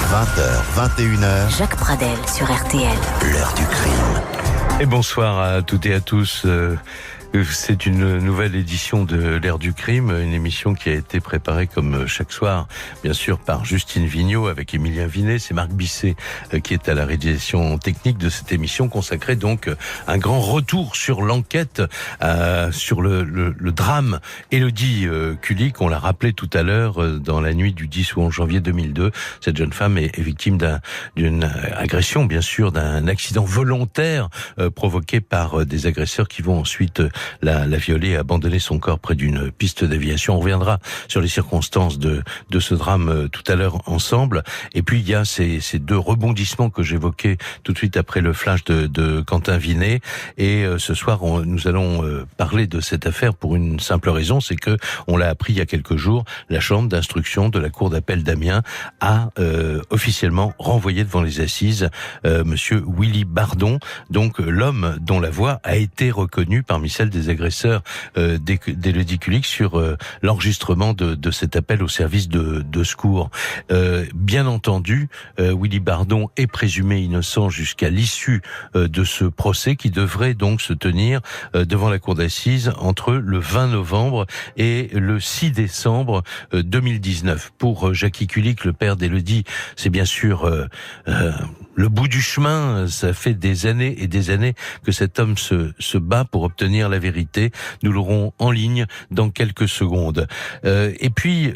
20h, 21h. Jacques Pradel sur RTL. L'heure du crime. Et bonsoir à toutes et à tous. C'est une nouvelle édition de l'Heure du crime, une émission qui a été préparée comme chaque soir, bien sûr, par Justine Vignot avec Émilien Vinet. C'est Marc Bisset qui est à la réalisation technique de cette émission, consacrée donc un grand retour sur l'enquête, sur le drame Élodie Kulik. On l'a rappelé tout à l'heure, dans la nuit du 10 ou 11 janvier 2002, cette jeune femme est victime d'une agression, bien sûr, d'un accident volontaire provoqué par des agresseurs qui vont ensuite la violer et abandonner son corps près d'une piste d'aviation. On reviendra sur les circonstances de ce drame tout à l'heure ensemble. Et puis il y a ces deux rebondissements que j'évoquais tout de suite après le flash de Quentin Vinet. Et ce soir, nous allons parler de cette affaire pour une simple raison, c'est que on l'a appris il y a quelques jours, la chambre d'instruction de la cour d'appel d'Amiens a officiellement renvoyé devant les assises monsieur Willy Bardon, donc l'homme dont la voix a été reconnue parmi celles des agresseurs d'Élodie Kulik sur l'enregistrement de cet appel au service de secours. Bien entendu, Willy Bardon est présumé innocent jusqu'à l'issue de ce procès qui devrait donc se tenir devant la cour d'assises entre le 20 novembre et le 6 décembre 2019. Pour Jackie Kulik, le père d'Élodie, c'est bien sûr le bout du chemin. Ça fait des années et des années que cet homme se bat pour obtenir la vérité. Nous l'aurons en ligne dans quelques secondes. Et puis,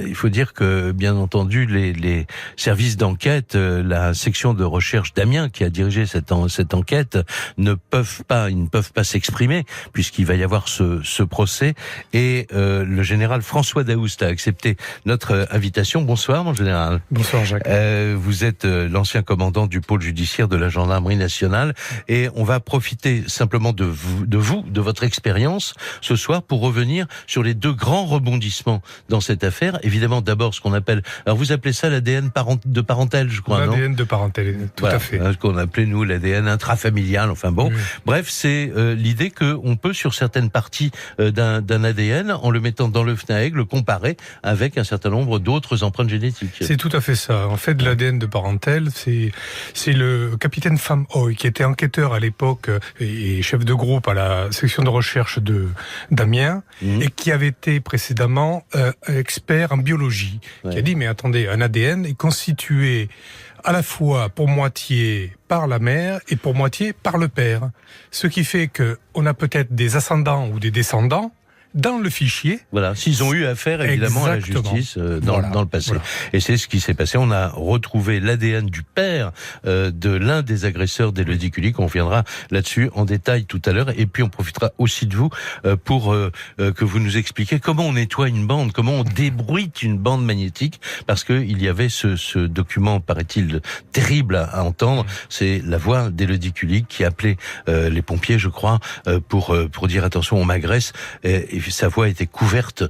il faut dire que, bien entendu, les services d'enquête, la section de recherche d'Amiens qui a dirigé cette enquête, ils ne peuvent pas s'exprimer puisqu'il va y avoir ce procès. Et le général François Daoust a accepté notre invitation. Bonsoir, mon général. Bonsoir, Jacques. Vous êtes l'ancien commandant du pôle judiciaire de la gendarmerie nationale et on va profiter simplement de votre expérience ce soir pour revenir sur les deux grands rebondissements dans cette affaire. Évidemment, d'abord ce qu'on appelle, alors vous appelez ça l'ADN de parentèle, je crois, non ? L'ADN de parentèle, tout à fait. Ce qu'on appelait nous l'ADN intrafamilial, enfin bon. Oui. Bref, c'est l'idée qu'on peut sur certaines parties d'un ADN, en le mettant dans le FNAEG, le comparer avec un certain nombre d'autres empreintes génétiques. C'est tout à fait ça. En fait, l'ADN de parentèle, c'est le capitaine Pham Ooi, qui était enquêteur à l'époque et chef de groupe à la section de recherche d'Amiens, et qui avait été précédemment expert en biologie, qui a dit, mais attendez, un ADN est constitué à la fois pour moitié par la mère et pour moitié par le père. Ce qui fait qu'on a peut-être des ascendants ou des descendants dans le fichier. Voilà, s'ils ont eu affaire évidemment à la justice dans le passé. Voilà. Et c'est ce qui s'est passé. On a retrouvé l'ADN du père de l'un des agresseurs d'Élodie Kulik. On reviendra là-dessus en détail tout à l'heure. Et puis on profitera aussi de vous pour que vous nous expliquiez comment on nettoie une bande, comment on débruite une bande magnétique, parce que il y avait ce document, paraît-il, terrible à entendre. C'est la voix d'Élodie Kulik qui appelait les pompiers, je crois, pour dire attention, on m'agresse. Et sa voix était couverte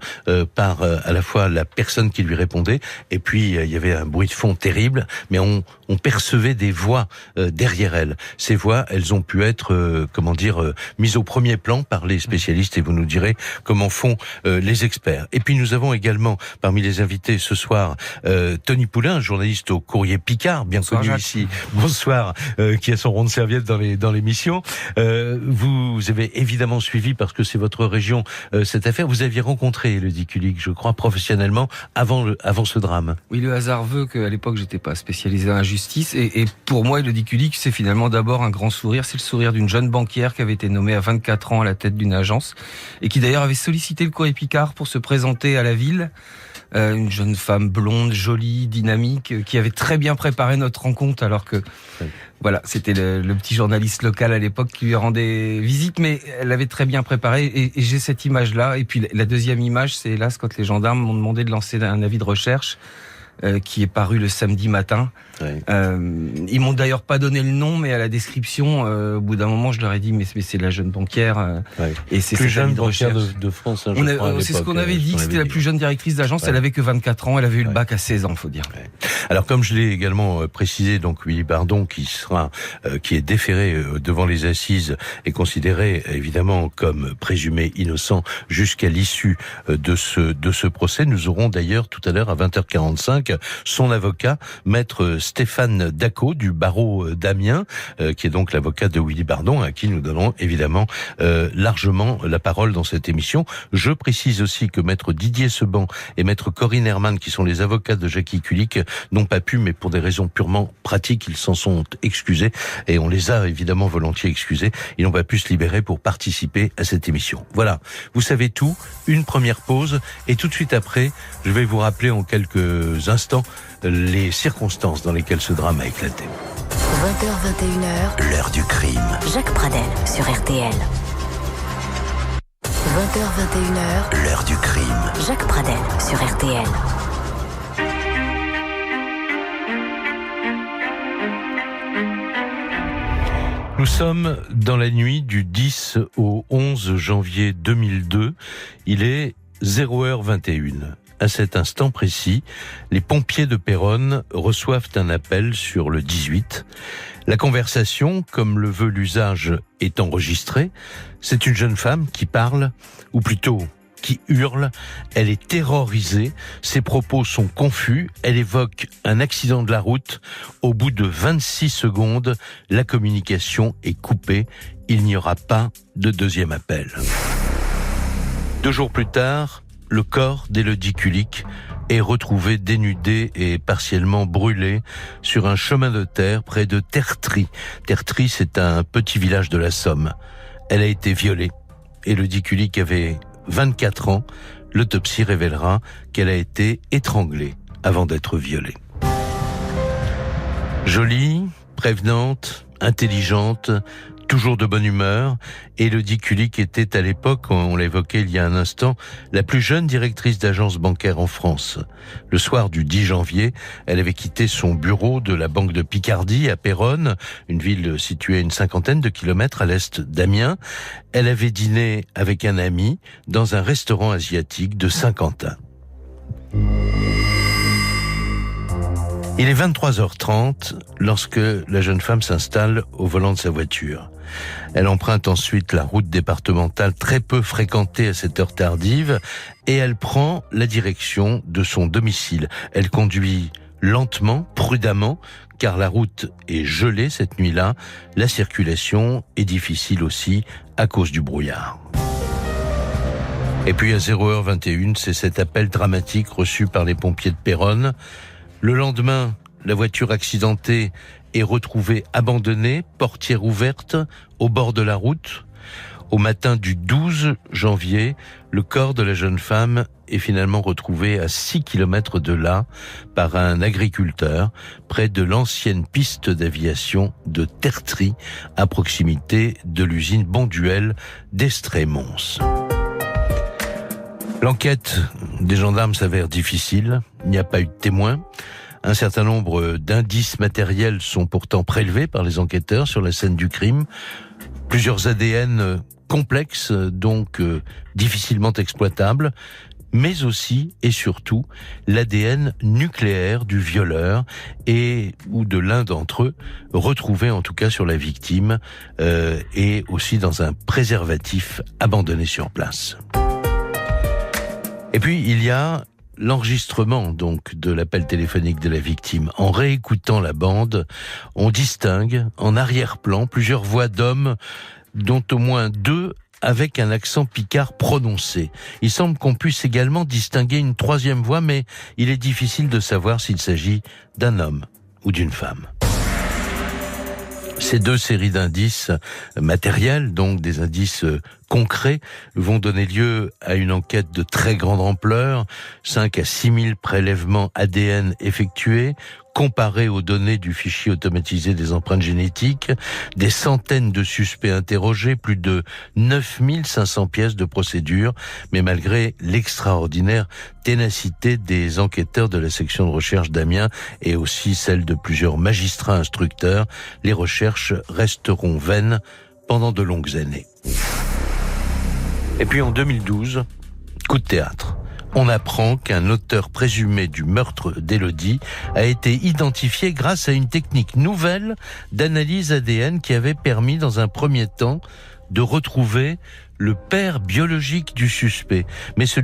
par à la fois la personne qui lui répondait, et puis il y avait un bruit de fond terrible, mais on percevait des voix derrière elle. Ces voix, elles ont pu être, mises au premier plan par les spécialistes, et vous nous direz comment font les experts. Et puis nous avons également, parmi les invités ce soir, Tony Poulain, journaliste au Courrier Picard, bien connu ici. Bonsoir, qui a son rond de serviette dans l'émission. Vous avez évidemment suivi, parce que c'est votre région, cette affaire. Vous aviez rencontré Élodie Kulik, je crois, professionnellement avant ce drame. Oui, le hasard veut qu'à l'époque, j'étais pas spécialisé dans la justice. Et pour moi, Élodie Kulik, c'est finalement d'abord un grand sourire. C'est le sourire d'une jeune banquière qui avait été nommée à 24 ans à la tête d'une agence et qui d'ailleurs avait sollicité le Courrier Picard pour se présenter à la ville. Une jeune femme blonde, jolie, dynamique, qui avait très bien préparé notre rencontre, alors que voilà, c'était le petit journaliste local à l'époque qui lui rendait visite, mais elle avait très bien préparé, et j'ai cette image-là. Et puis la deuxième image, c'est hélas quand les gendarmes m'ont demandé de lancer un avis de recherche qui est paru le samedi matin. Ouais. Ils m'ont d'ailleurs pas donné le nom, mais à la description, au bout d'un moment, je leur ai dit, mais c'est la jeune banquière. Ouais. Et c'est plus cette jeune de banquière recherche de France. Hein, c'est ce qu'on avait dit, que c'était la plus jeune directrice d'agence. Ouais. Elle avait que 24 ans, elle avait eu le bac à 16 ans, faut dire. Ouais. Alors comme je l'ai également précisé, donc Willy Bardon qui est déféré devant les assises est considéré évidemment comme présumé innocent jusqu'à l'issue de ce procès. Nous aurons d'ailleurs tout à l'heure à 20h45 son avocat, maître Stéphane Dacot du barreau d'Amiens, qui est donc l'avocat de Willy Bardon, à qui nous donnons évidemment largement la parole dans cette émission. Je précise aussi que maître Didier Seban et maître Corinne Herman, qui sont les avocats de Jackie Kulik, n'ont pas pu, mais pour des raisons purement pratiques, ils s'en sont excusés, et on les a évidemment volontiers excusés. Ils n'ont pas pu se libérer pour participer à cette émission. Voilà, vous savez tout, une première pause, et tout de suite après, je vais vous rappeler en quelques instants les circonstances dans lesquelles ce drame a éclaté. 20h, 21h, l'heure du crime. Jacques Pradel sur RTL. 20h, 21h, l'heure du crime. Jacques Pradel sur RTL. Nous sommes dans la nuit du 10 au 11 janvier 2002. Il est 0h21. À cet instant précis, les pompiers de Péronne reçoivent un appel sur le 18. La conversation, comme le veut l'usage, est enregistrée. C'est une jeune femme qui parle, ou plutôt qui hurle. Elle est terrorisée, ses propos sont confus, elle évoque un accident de la route. Au bout de 26 secondes, la communication est coupée. Il n'y aura pas de deuxième appel. 2 jours plus tard, le corps d'Élodie Kulik est retrouvé dénudé et partiellement brûlé sur un chemin de terre près de Tertry. Tertry, c'est un petit village de la Somme. Elle a été violée. Élodie Kulik avait 24 ans. L'autopsie révélera qu'elle a été étranglée avant d'être violée. Jolie, prévenante, intelligente, toujours de bonne humeur, Élodie Kulik était à l'époque, on l'a évoqué il y a un instant, la plus jeune directrice d'agence bancaire en France. Le soir du 10 janvier, elle avait quitté son bureau de la Banque de Picardie à Péronne, une ville située à une 50aine de kilomètres à l'est d'Amiens. Elle avait dîné avec un ami dans un restaurant asiatique de Saint-Quentin. Il est 23h30 lorsque la jeune femme s'installe au volant de sa voiture. Elle emprunte ensuite la route départementale très peu fréquentée à cette heure tardive et elle prend la direction de son domicile. Elle conduit lentement, prudemment, car la route est gelée cette nuit-là. La circulation est difficile aussi à cause du brouillard. Et puis à 0h21, c'est cet appel dramatique reçu par les pompiers de Péronne. Le lendemain, la voiture accidentée est retrouvée abandonnée, portière ouverte, au bord de la route. Au matin du 12 janvier, le corps de la jeune femme est finalement retrouvé à 6 km de là par un agriculteur près de l'ancienne piste d'aviation de Tertry, à proximité de l'usine Bonduelle d'Estrée-Mons. L'enquête des gendarmes s'avère difficile, il n'y a pas eu de témoins. Un certain nombre d'indices matériels sont pourtant prélevés par les enquêteurs sur la scène du crime. Plusieurs ADN complexes, donc difficilement exploitables, mais aussi et surtout l'ADN nucléaire du violeur ou de l'un d'entre eux, retrouvé en tout cas sur la victime et aussi dans un préservatif abandonné sur place. Et puis il y a l'enregistrement donc de l'appel téléphonique de la victime. En réécoutant la bande, on distingue en arrière-plan plusieurs voix d'hommes, dont au moins 2 avec un accent picard prononcé. Il semble qu'on puisse également distinguer une 3e voix, mais il est difficile de savoir s'il s'agit d'un homme ou d'une femme. Ces 2 séries d'indices matériels, donc des indices concrets, vont donner lieu à une enquête de très grande ampleur. 5 à 6 000 prélèvements ADN effectués, comparés aux données du fichier automatisé des empreintes génétiques, des centaines de suspects interrogés, plus de 9 500 pièces de procédure. Mais malgré l'extraordinaire ténacité des enquêteurs de la section de recherche d'Amiens et aussi celle de plusieurs magistrats instructeurs, les recherches resteront vaines pendant de longues années. Et puis en 2012, coup de théâtre. on apprend qu'un auteur présumé du meurtre d'Élodie a été identifié grâce à une technique nouvelle d'analyse ADN qui avait permis dans un premier temps de retrouver le père biologique du suspect. Mais ce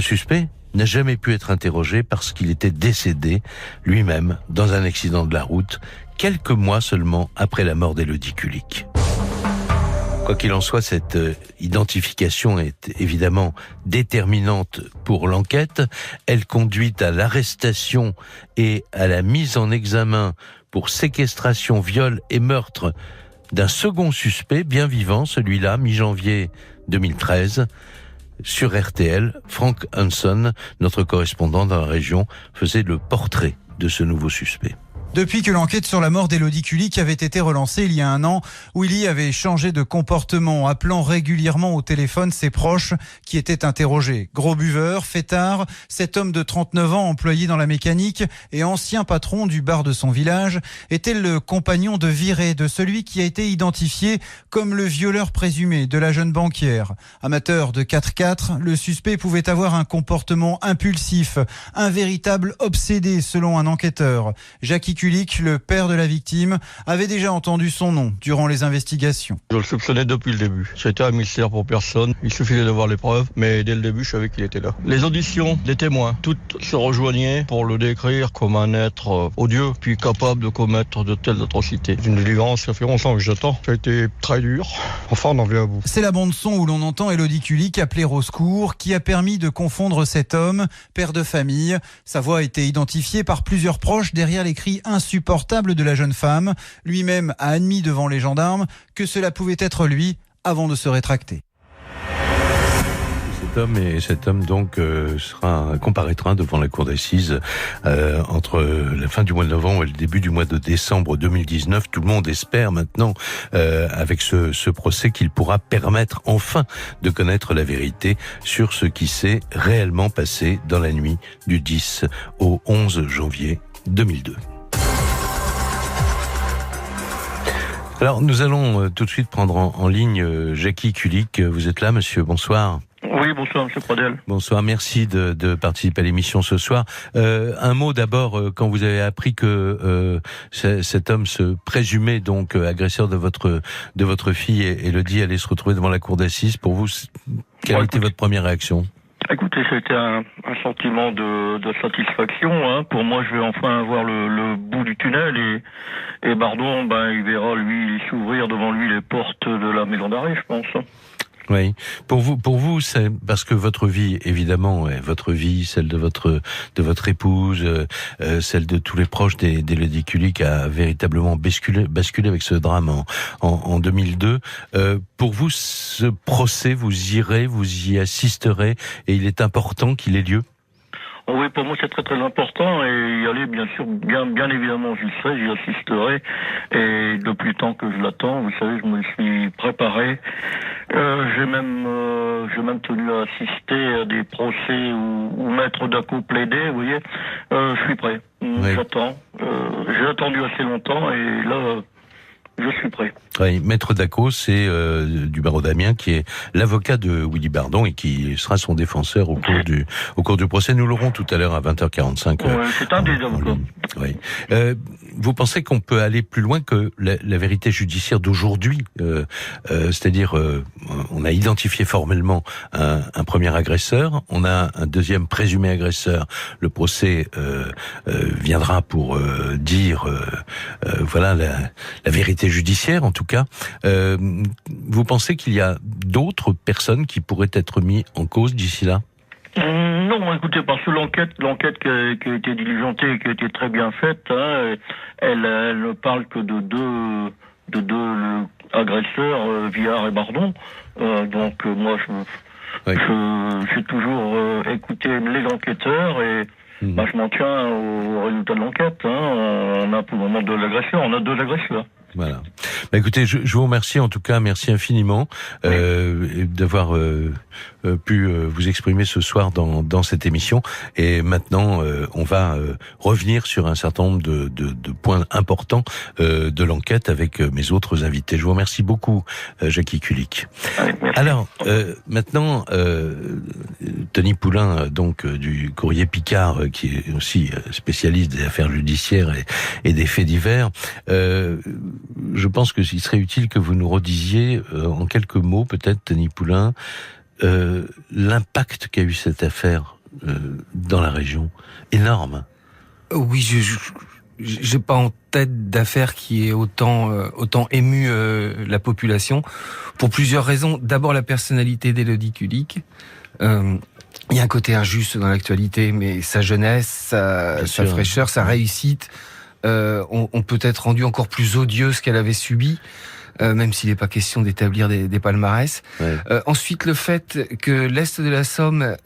suspect, n'a jamais pu être interrogé parce qu'il était décédé lui-même dans un accident de la route, quelques mois seulement après la mort d'Élodie Kulik. Quoi qu'il en soit, cette identification est évidemment déterminante pour l'enquête. Elle conduit à l'arrestation et à la mise en examen pour séquestration, viol et meurtre d'un second suspect bien vivant, celui-là, mi-janvier 2013. Sur RTL, Frank Hanson, notre correspondant dans la région, faisait le portrait de ce nouveau suspect. Depuis que l'enquête sur la mort d'Élodie Kulik avait été relancée il y a un an, Willy avait changé de comportement, appelant régulièrement au téléphone ses proches qui étaient interrogés. Gros buveur, fêtard, cet homme de 39 ans employé dans la mécanique et ancien patron du bar de son village était le compagnon de virée de celui qui a été identifié comme le violeur présumé de la jeune banquière. Amateur de 4x4, le suspect pouvait avoir un comportement impulsif, un véritable obsédé selon un enquêteur. Jackie Kulik, le père de la victime, avait déjà entendu son nom durant les investigations. Je le soupçonnais depuis le début. C'était un mystère pour personne. Il suffisait de voir les preuves, mais dès le début, je savais qu'il était là. Les auditions des témoins, toutes se rejoignaient pour le décrire comme un être odieux, puis capable de commettre de telles atrocités. Une délivrance, ça fait 11 ans que j'attends. Ça a été très dur. Enfin, on en vient à bout. C'est la bande-son où l'on entend Élodie Kulik appeler au secours qui a permis de confondre cet homme, père de famille. Sa voix a été identifiée par plusieurs proches derrière les cris insupportable de la jeune femme. Lui-même a admis devant les gendarmes que cela pouvait être lui avant de se rétracter. Cet homme donc comparaîtra devant la cour d'assises entre la fin du mois de novembre et le début du mois de décembre 2019. Tout le monde espère maintenant, avec ce procès, qu'il pourra permettre enfin de connaître la vérité sur ce qui s'est réellement passé dans la nuit du 10 au 11 janvier 2002. Alors, nous allons tout de suite prendre en ligne Jackie Kulik. Vous êtes là, monsieur, bonsoir. Oui, bonsoir, monsieur Pradel. Bonsoir, merci de participer à l'émission ce soir. Un mot d'abord, quand vous avez appris que cet homme se présumait donc agresseur de votre fille, Élodie, allait se retrouver devant la cour d'assises, pour vous, quelle était votre première réaction ? Écoutez, c'était un sentiment de satisfaction. Hein. Pour moi, je vais enfin voir le bout du tunnel et Bardon, il verra lui s'ouvrir devant lui les portes de la maison d'arrêt, je pense. Oui. Pour vous, c'est parce que votre vie, évidemment, votre vie, celle de votre épouse, celle de tous les proches d'Élodie Kulik a véritablement basculé avec ce drame en 2002. Pour vous, ce procès, vous y assisterez, et il est important qu'il ait lieu? Oui, pour moi c'est très très important, et y aller bien sûr, bien évidemment j'y assisterai, et depuis le temps que je l'attends, vous savez, je me suis préparé. J'ai même tenu à assister à des procès où Maître Dacko plaidait, vous voyez. Je suis prêt. Oui. J'attends. J'ai attendu assez longtemps, et là, je suis prêt. Oui, Maître Dacko, c'est du barreau d'Amiens, qui est l'avocat de Willy Bardon et qui sera son défenseur au cours du procès. Nous l'aurons tout à l'heure à 20h45. C'est un des avocats. Oui. Vous pensez qu'on peut aller plus loin que la vérité judiciaire d'aujourd'hui, c'est-à-dire on a identifié formellement un premier agresseur, on a un deuxième présumé agresseur. Le procès viendra pour dire voilà la vérité judiciaire, en tout cas. Vous pensez qu'il y a d'autres personnes qui pourraient être mises en cause d'ici là? Non, écoutez, parce que l'enquête qui a été diligentée et qui a été très bien faite, hein, elle ne parle que de deux agresseurs, Viard et Bardon. Donc moi, j'ai toujours écouté les enquêteurs, et je m'en tiens au résultat de l'enquête. Hein. On a pour le moment deux agresseurs, on a deux agresseurs. Voilà. Bah, écoutez, je vous remercie en tout cas, merci infiniment d'avoir pu vous exprimer ce soir dans cette émission. Et maintenant, on va revenir sur un certain nombre de points importants de l'enquête avec mes autres invités. Je vous remercie beaucoup, Jackie Kulik. Alors, maintenant, Tony Poulain, donc du Courrier Picard, qui est aussi spécialiste des affaires judiciaires et des faits divers. Je pense que il serait utile que vous nous redisiez en quelques mots, peut-être, Tony Poulain, l'impact qu'a eu cette affaire dans la région. Énorme. Oui, j'ai pas en tête d'affaire qui ait autant ému la population, pour plusieurs raisons. D'abord, la personnalité d'Élodie Kulik. Il y a un côté injuste dans l'actualité, mais sa jeunesse, sa fraîcheur, sa réussite ont peut-être rendu encore plus odieux ce qu'elle avait subi. Même s'il n'est pas question d'établir des palmarès. Ouais. Ensuite, le fait que l'Est de la Somme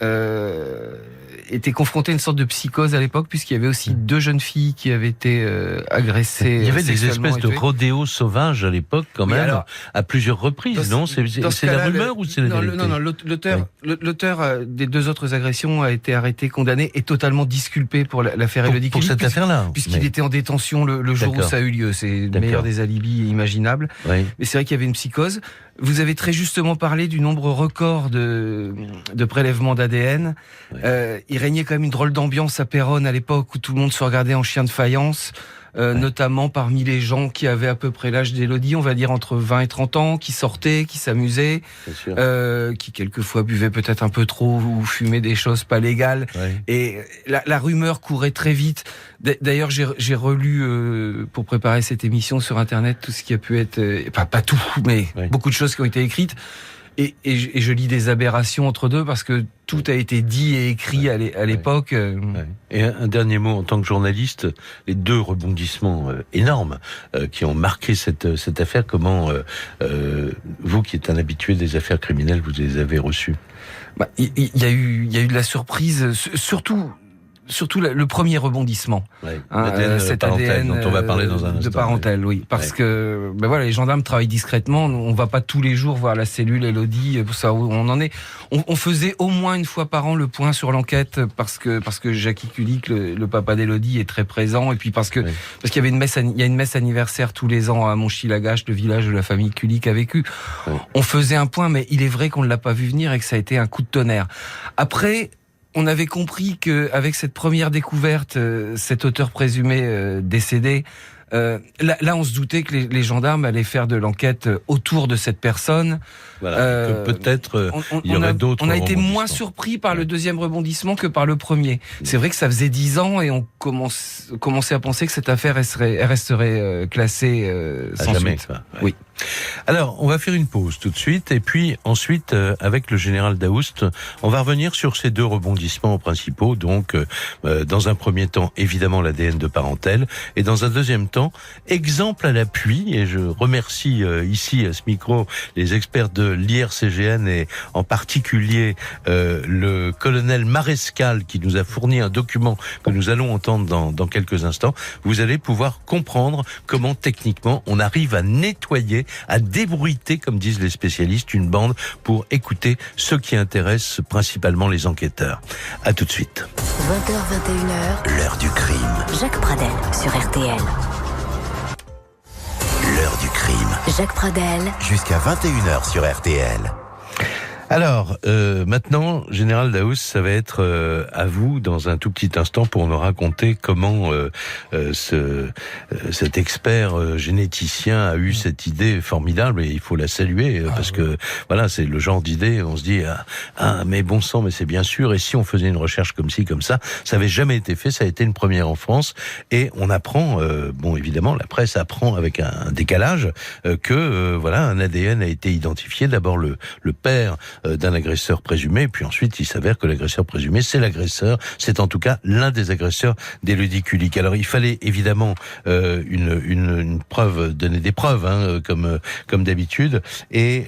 était confronté à une sorte de psychose à l'époque, puisqu'il y avait aussi 2 jeunes filles qui avaient été agressées. Il y avait des espèces de rodéos sauvages à l'époque, quand même, alors, à plusieurs reprises, non? C'est la rumeur ou c'est la vérité? Non, l'auteur des 2 autres agressions a été arrêté, condamné et totalement disculpé pour l'affaire Élodie Kulik. Pour cette affaire-là? Puisqu'il était en détention le jour où ça a eu lieu. C'est le meilleur des alibis imaginables. Oui. Mais c'est vrai qu'il y avait une psychose. Vous avez très justement parlé du nombre record de prélèvements d'ADN. Ouais. Il régnait quand même une drôle d'ambiance à Péronne à l'époque où tout le monde se regardait en chien de faïence. Notamment parmi les gens qui avaient à peu près l'âge d'Élodie, on va dire entre 20 et 30 ans, qui sortaient, qui s'amusaient, qui quelquefois buvaient peut-être un peu trop ou fumaient des choses pas légales. Ouais. Et la rumeur courait très vite. D'ailleurs, j'ai relu pour préparer cette émission sur Internet tout ce qui a pu être, pas tout, mais beaucoup de choses qui ont été écrites. Et je lis des aberrations entre deux parce que tout a été dit et écrit à l'époque. Et un dernier mot en tant que journaliste, les 2 rebondissements énormes qui ont marqué cette affaire, comment vous qui êtes un habitué des affaires criminelles, vous les avez reçus? Il y a eu de la surprise, surtout le premier rebondissement, cet ADN dont on va parler dans un instant. De Parentel, oui, parce que les gendarmes travaillent discrètement. On va pas tous les jours voir la cellule Élodie pour savoir où on en est. On faisait au moins une fois par an le point sur l'enquête parce que Jackie Kulik, le papa d'Élodie, est très présent, et puis parce qu'il y avait il y a une messe anniversaire tous les ans à Monchy-Lagache, le village où la famille Kulik a vécu. On faisait un point, mais il est vrai qu'on ne l'a pas vu venir et que ça a été un coup de tonnerre. Après, on avait compris qu'avec cette première découverte, cet auteur présumé décédé, là on se doutait que les gendarmes allaient faire de l'enquête autour de cette personne. Voilà, que peut-être il y aurait d'autres. On a été moins surpris par le deuxième rebondissement que par le premier. C'est vrai que ça faisait 10 ans et on commençait à penser que cette affaire resterait classée sans jamais, suite. Oui. Alors, on va faire une pause tout de suite, et puis ensuite, avec le général Daoust, on va revenir sur ces 2 rebondissements principaux. Donc, dans un premier temps, évidemment, l'ADN de Parentel, et dans un deuxième temps, exemple à l'appui, et je remercie ici à ce micro les experts de l'IRCGN et en particulier le colonel Marescal qui nous a fourni un document que nous allons entendre dans quelques instants. Vous allez pouvoir comprendre comment techniquement on arrive à nettoyer, à débruiter, comme disent les spécialistes, une bande pour écouter ce qui intéresse principalement les enquêteurs. À tout de suite. 20h, 21h, l'heure du crime. Jacques Pradel sur RTL. L'heure du crime. Jacques Pradel. Jusqu'à 21h sur RTL. Alors, maintenant, Général Daoust, ça va être à vous dans un tout petit instant pour nous raconter comment cet expert généticien a eu cette idée formidable, et il faut la saluer parce que voilà, c'est le genre d'idée, on se dit mais bon sang, mais c'est bien sûr, et si on faisait une recherche comme ci, comme ça avait jamais été fait, ça a été une première en France, et on apprend, évidemment, la presse apprend avec un décalage que un ADN a été identifié, d'abord le père d'un agresseur présumé, et puis ensuite il s'avère que l'agresseur présumé c'est l'agresseur, c'est en tout cas l'un des agresseurs d'Élodie Kulik. Alors il fallait évidemment une preuve, donner des preuves, hein, comme d'habitude, et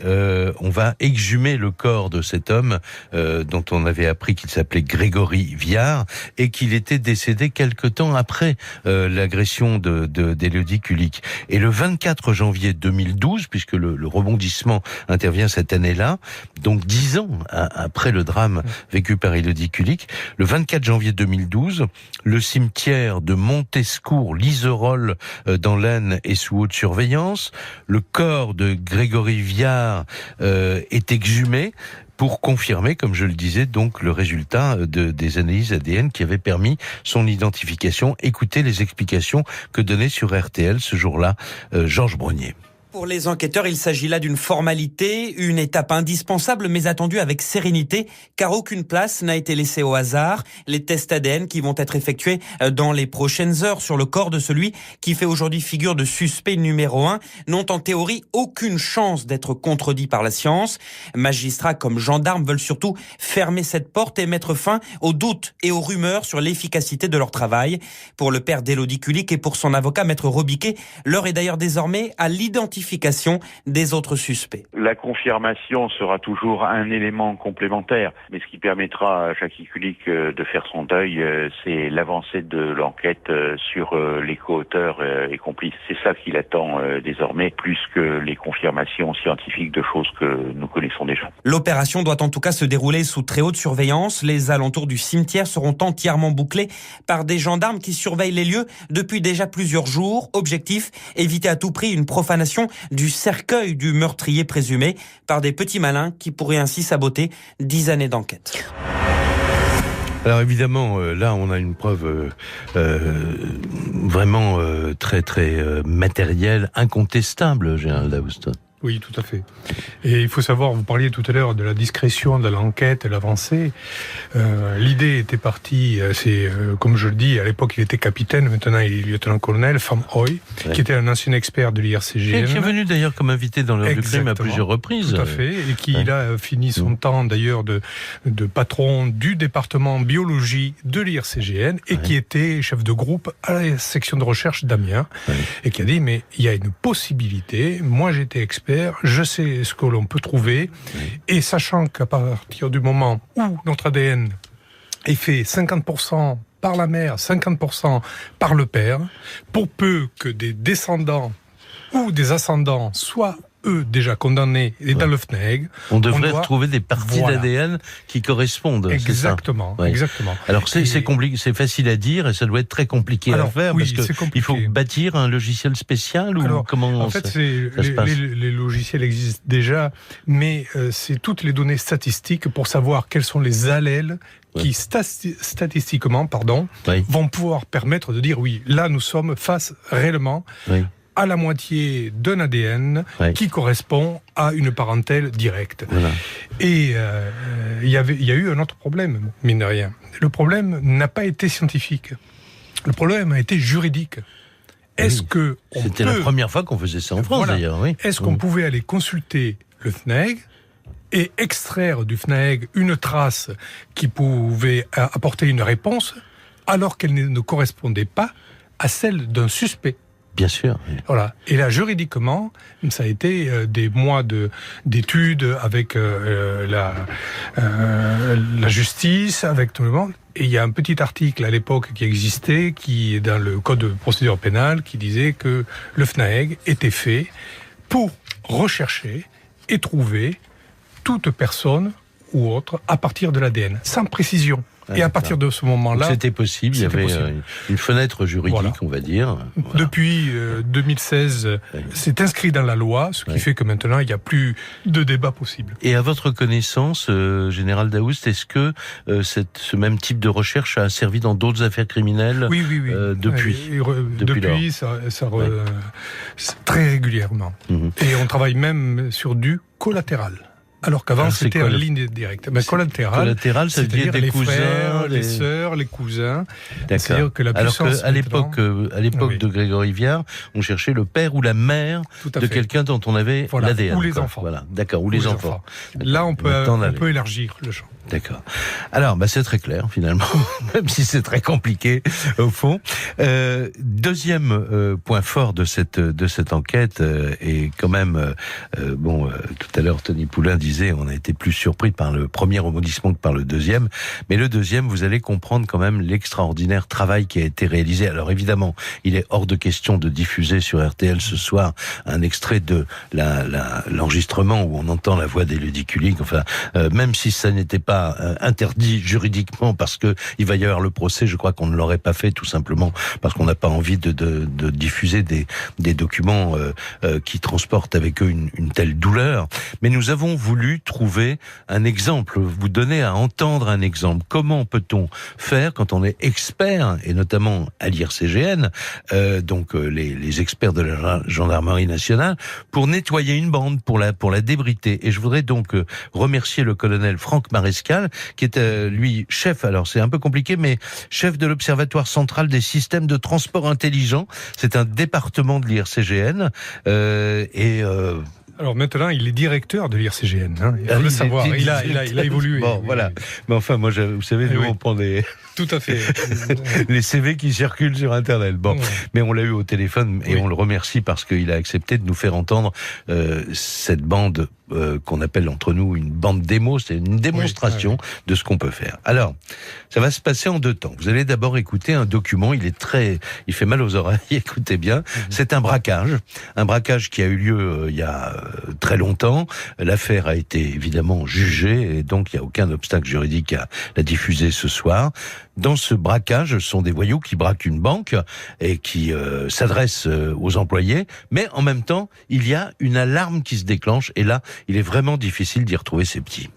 on va exhumer le corps de cet homme dont on avait appris qu'il s'appelait Grégory Viard et qu'il était décédé quelque temps après l'agression d'Élodie Kulik. Et le 24 janvier 2012, puisque le rebondissement intervient cette année-là, donc 10 ans après le drame vécu par Élodie Kulik, le 24 janvier 2012, le cimetière de Montescourt-Liserolles dans l'Aisne est sous haute surveillance. Le corps de Grégory Viard est exhumé pour confirmer, comme je le disais, donc le résultat des analyses ADN qui avaient permis son identification. Écoutez les explications que donnait sur RTL ce jour-là Georges Brognier. Pour les enquêteurs, il s'agit là d'une formalité, une étape indispensable mais attendue avec sérénité car aucune place n'a été laissée au hasard. Les tests ADN qui vont être effectués dans les prochaines heures sur le corps de celui qui fait aujourd'hui figure de suspect numéro 1 n'ont en théorie aucune chance d'être contredits par la science. Magistrats comme gendarmes veulent surtout fermer cette porte et mettre fin aux doutes et aux rumeurs sur l'efficacité de leur travail. Pour le père d'Élodie Kulik et pour son avocat Maître Robiquet, l'heure est d'ailleurs désormais à l'identification des autres suspects. La confirmation sera toujours un élément complémentaire, mais ce qui permettra à Jackie Kulik de faire son deuil, c'est l'avancée de l'enquête sur les co-auteurs et complices. C'est ça qu'il attend désormais, plus que les confirmations scientifiques de choses que nous connaissons déjà. L'opération doit en tout cas se dérouler sous très haute surveillance. Les alentours du cimetière seront entièrement bouclés par des gendarmes qui surveillent les lieux depuis déjà plusieurs jours. Objectif, éviter à tout prix une profanation du cercueil du meurtrier présumé par des petits malins qui pourraient ainsi saboter 10 années d'enquête. Alors évidemment, là on a une preuve vraiment très très matérielle, incontestable, Gérald Daoust. Oui, tout à fait. Et il faut savoir, vous parliez tout à l'heure de la discrétion de l'enquête et l'avancée. L'idée était partie, comme je le dis, à l'époque il était capitaine, maintenant il est lieutenant-colonel, Pham Oy, qui était un ancien expert de l'IRCGN. Qui est venu d'ailleurs comme invité dans l'heure du crime à plusieurs reprises. Tout à fait, et qui a fini son temps d'ailleurs de patron du département biologie de l'IRCGN et qui était chef de groupe à la section de recherche d'Amiens et qui a dit mais il y a une possibilité, moi j'étais expert, je sais ce que l'on peut trouver, et sachant qu'à partir du moment où notre ADN est fait 50% par la mère, 50% par le père, pour peu que des descendants ou des ascendants soient eux déjà condamnés et dans le FNEG, on devrait retrouver des parties d'ADN qui correspondent. Exactement, exactement. Alors c'est compliqué, c'est facile à dire et ça doit être très compliqué à faire parce que il faut bâtir un logiciel spécial ou comment en fait les logiciels existent déjà, mais c'est toutes les données statistiques pour savoir quels sont les allèles qui statistiquement vont pouvoir permettre de dire oui, là nous sommes face réellement à la moitié d'un ADN qui correspond à une parentèle directe. Voilà. Et il y a eu un autre problème, mine de rien. Le problème n'a pas été scientifique. Le problème a été juridique. C'était la première fois qu'on faisait ça en France d'ailleurs. Oui. Est-ce qu'on pouvait aller consulter le FNAEG et extraire du FNAEG une trace qui pouvait apporter une réponse alors qu'elle ne correspondait pas à celle d'un suspect? Bien sûr. Voilà. Et là, juridiquement, ça a été des mois d'études avec la justice, avec tout le monde. Et il y a un petit article à l'époque qui existait, qui est dans le code de procédure pénale, qui disait que le FNAEG était fait pour rechercher et trouver toute personne ou autre à partir de l'ADN, sans précision. Et à partir de ce moment-là... C'était possible, il y avait une fenêtre juridique, on va dire. Voilà. Depuis 2016, c'est inscrit dans la loi, ce qui fait que maintenant, il n'y a plus de débat possible. Et à votre connaissance, Général Daoust, est-ce que ce même type de recherche a servi dans d'autres affaires criminelles? Oui. Depuis très régulièrement. Et on travaille même sur du collatéral. Alors qu'avant, c'était en ligne directe. Collatéral, ça veut dire les cousins, frères, les sœurs, les cousins. D'accord. C'est-à-dire que la puissance... Alors qu'à l'époque de Grégory Viard, on cherchait le père ou la mère de quelqu'un dont on avait l'ADN. Ou les enfants. Voilà, d'accord, ou les enfants. Là, on peut élargir le champ. D'accord. Alors, c'est très clair, finalement, même si c'est très compliqué, au fond. Deuxième point fort de cette enquête, et quand même, tout à l'heure, Tony Poulain disait, on a été plus surpris par le premier rebondissement que par le deuxième, mais le deuxième, vous allez comprendre quand même l'extraordinaire travail qui a été réalisé. Alors évidemment, il est hors de question de diffuser sur RTL ce soir un extrait de l'enregistrement où on entend la voix d'Élodie Kulig, même si ça n'était pas interdit juridiquement parce que il va y avoir le procès, je crois qu'on ne l'aurait pas fait tout simplement parce qu'on n'a pas envie de diffuser des documents qui transportent avec eux une telle douleur. Mais nous avons voulu trouver un exemple, vous donner à entendre un exemple. Comment peut-on faire quand on est expert, et notamment à l'IRCGN, les experts de la gendarmerie nationale, pour nettoyer une bande, pour la débriter. Et je voudrais donc remercier le colonel Franck Marescal, qui est lui chef, alors c'est un peu compliqué, mais chef de l'Observatoire central des systèmes de transport intelligents. C'est un département de l'IRCGN. Alors maintenant, il est directeur de l'IRCGN. Il faut le savoir. Il a évolué. Bon, voilà. Mais enfin, moi, vous savez, nous, on prend des... Tout à fait. les CV qui circulent sur Internet. Bon, mais on l'a eu au téléphone et on le remercie parce qu'il a accepté de nous faire entendre cette bande qu'on appelle entre nous une bande démo. C'est une démonstration de ce qu'on peut faire. Alors, ça va se passer en deux temps. Vous allez d'abord écouter un document. Il fait mal aux oreilles. Écoutez bien. C'est un braquage qui a eu lieu il y a très longtemps. L'affaire a été évidemment jugée et donc il n'y a aucun obstacle juridique à la diffuser ce soir. Dans ce braquage, ce sont des voyous qui braquent une banque et qui s'adressent aux employés, mais en même temps, il y a une alarme qui se déclenche et là, il est vraiment difficile d'y retrouver ses petits.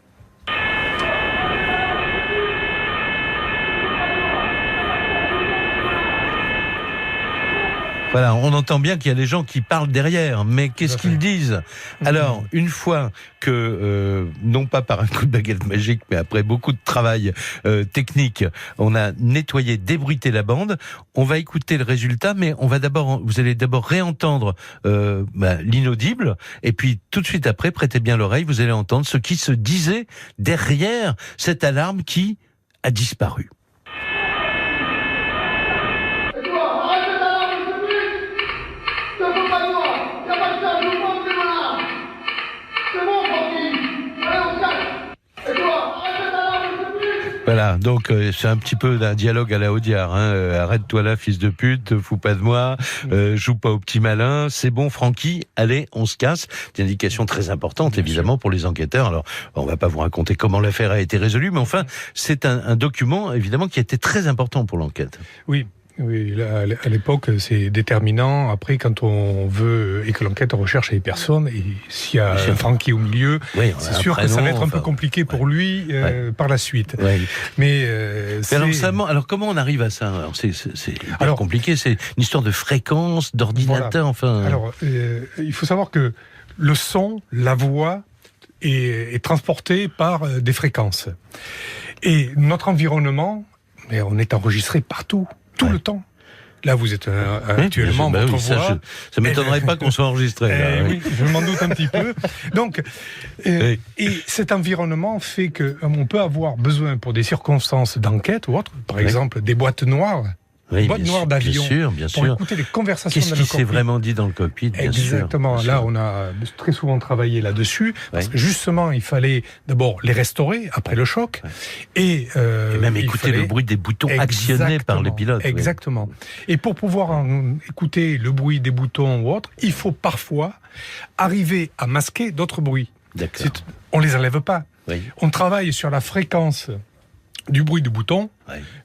Voilà, on entend bien qu'il y a des gens qui parlent derrière, mais qu'est-ce qu'ils disent ? Alors, une fois que, non pas par un coup de baguette magique, mais après beaucoup de travail technique, on a nettoyé, débruité la bande, on va écouter le résultat, mais vous allez d'abord réentendre l'inaudible, et puis tout de suite après, prêtez bien l'oreille, vous allez entendre ce qui se disait derrière cette alarme qui a disparu. Voilà, donc c'est un petit peu d'un dialogue à la Audiard. Arrête-toi là, fils de pute, fous pas de moi, joue pas au petit malin, c'est bon, Francky, allez, on se casse. C'est une indication très importante, évidemment, pour les enquêteurs. Alors, on va pas vous raconter comment l'affaire a été résolue, mais enfin, c'est un document, évidemment, qui a été très important pour l'enquête. Oui, là, à l'époque, c'est déterminant. Après, quand on veut et que l'enquête recherche les personnes, et s'il y a un Francky au milieu, c'est sûr que ça va être un peu compliqué pour lui par la suite. Mais alors, comment on arrive à ça ? Alors, c'est compliqué. C'est une histoire de fréquence, d'ordinateur. Voilà. Alors, il faut savoir que le son, la voix, est transporté par des fréquences. Et notre environnement, on est enregistré partout. Tout le temps. Là, vous êtes actuellement votre voix. Ça m'étonnerait pas qu'on soit enregistré. Oui, je m'en doute un petit peu. Donc, et cet environnement fait qu'on peut avoir besoin pour des circonstances d'enquête ou autres, par exemple des boîtes noires. Boîte noire d'avion, bien pour sûr. écouter les conversations dans le cockpit. Qu'est-ce qui s'est vraiment dit dans le cockpit, bien Exactement. sûr. Là, on a très souvent travaillé là-dessus, parce que justement, il fallait d'abord les restaurer après le choc, et même écouter le bruit des boutons actionnés par les pilotes. Exactement. Et pour pouvoir écouter le bruit des boutons ou autre, il faut parfois arriver à masquer d'autres bruits. D'accord. On les enlève pas. On travaille sur la fréquence du bruit de bouton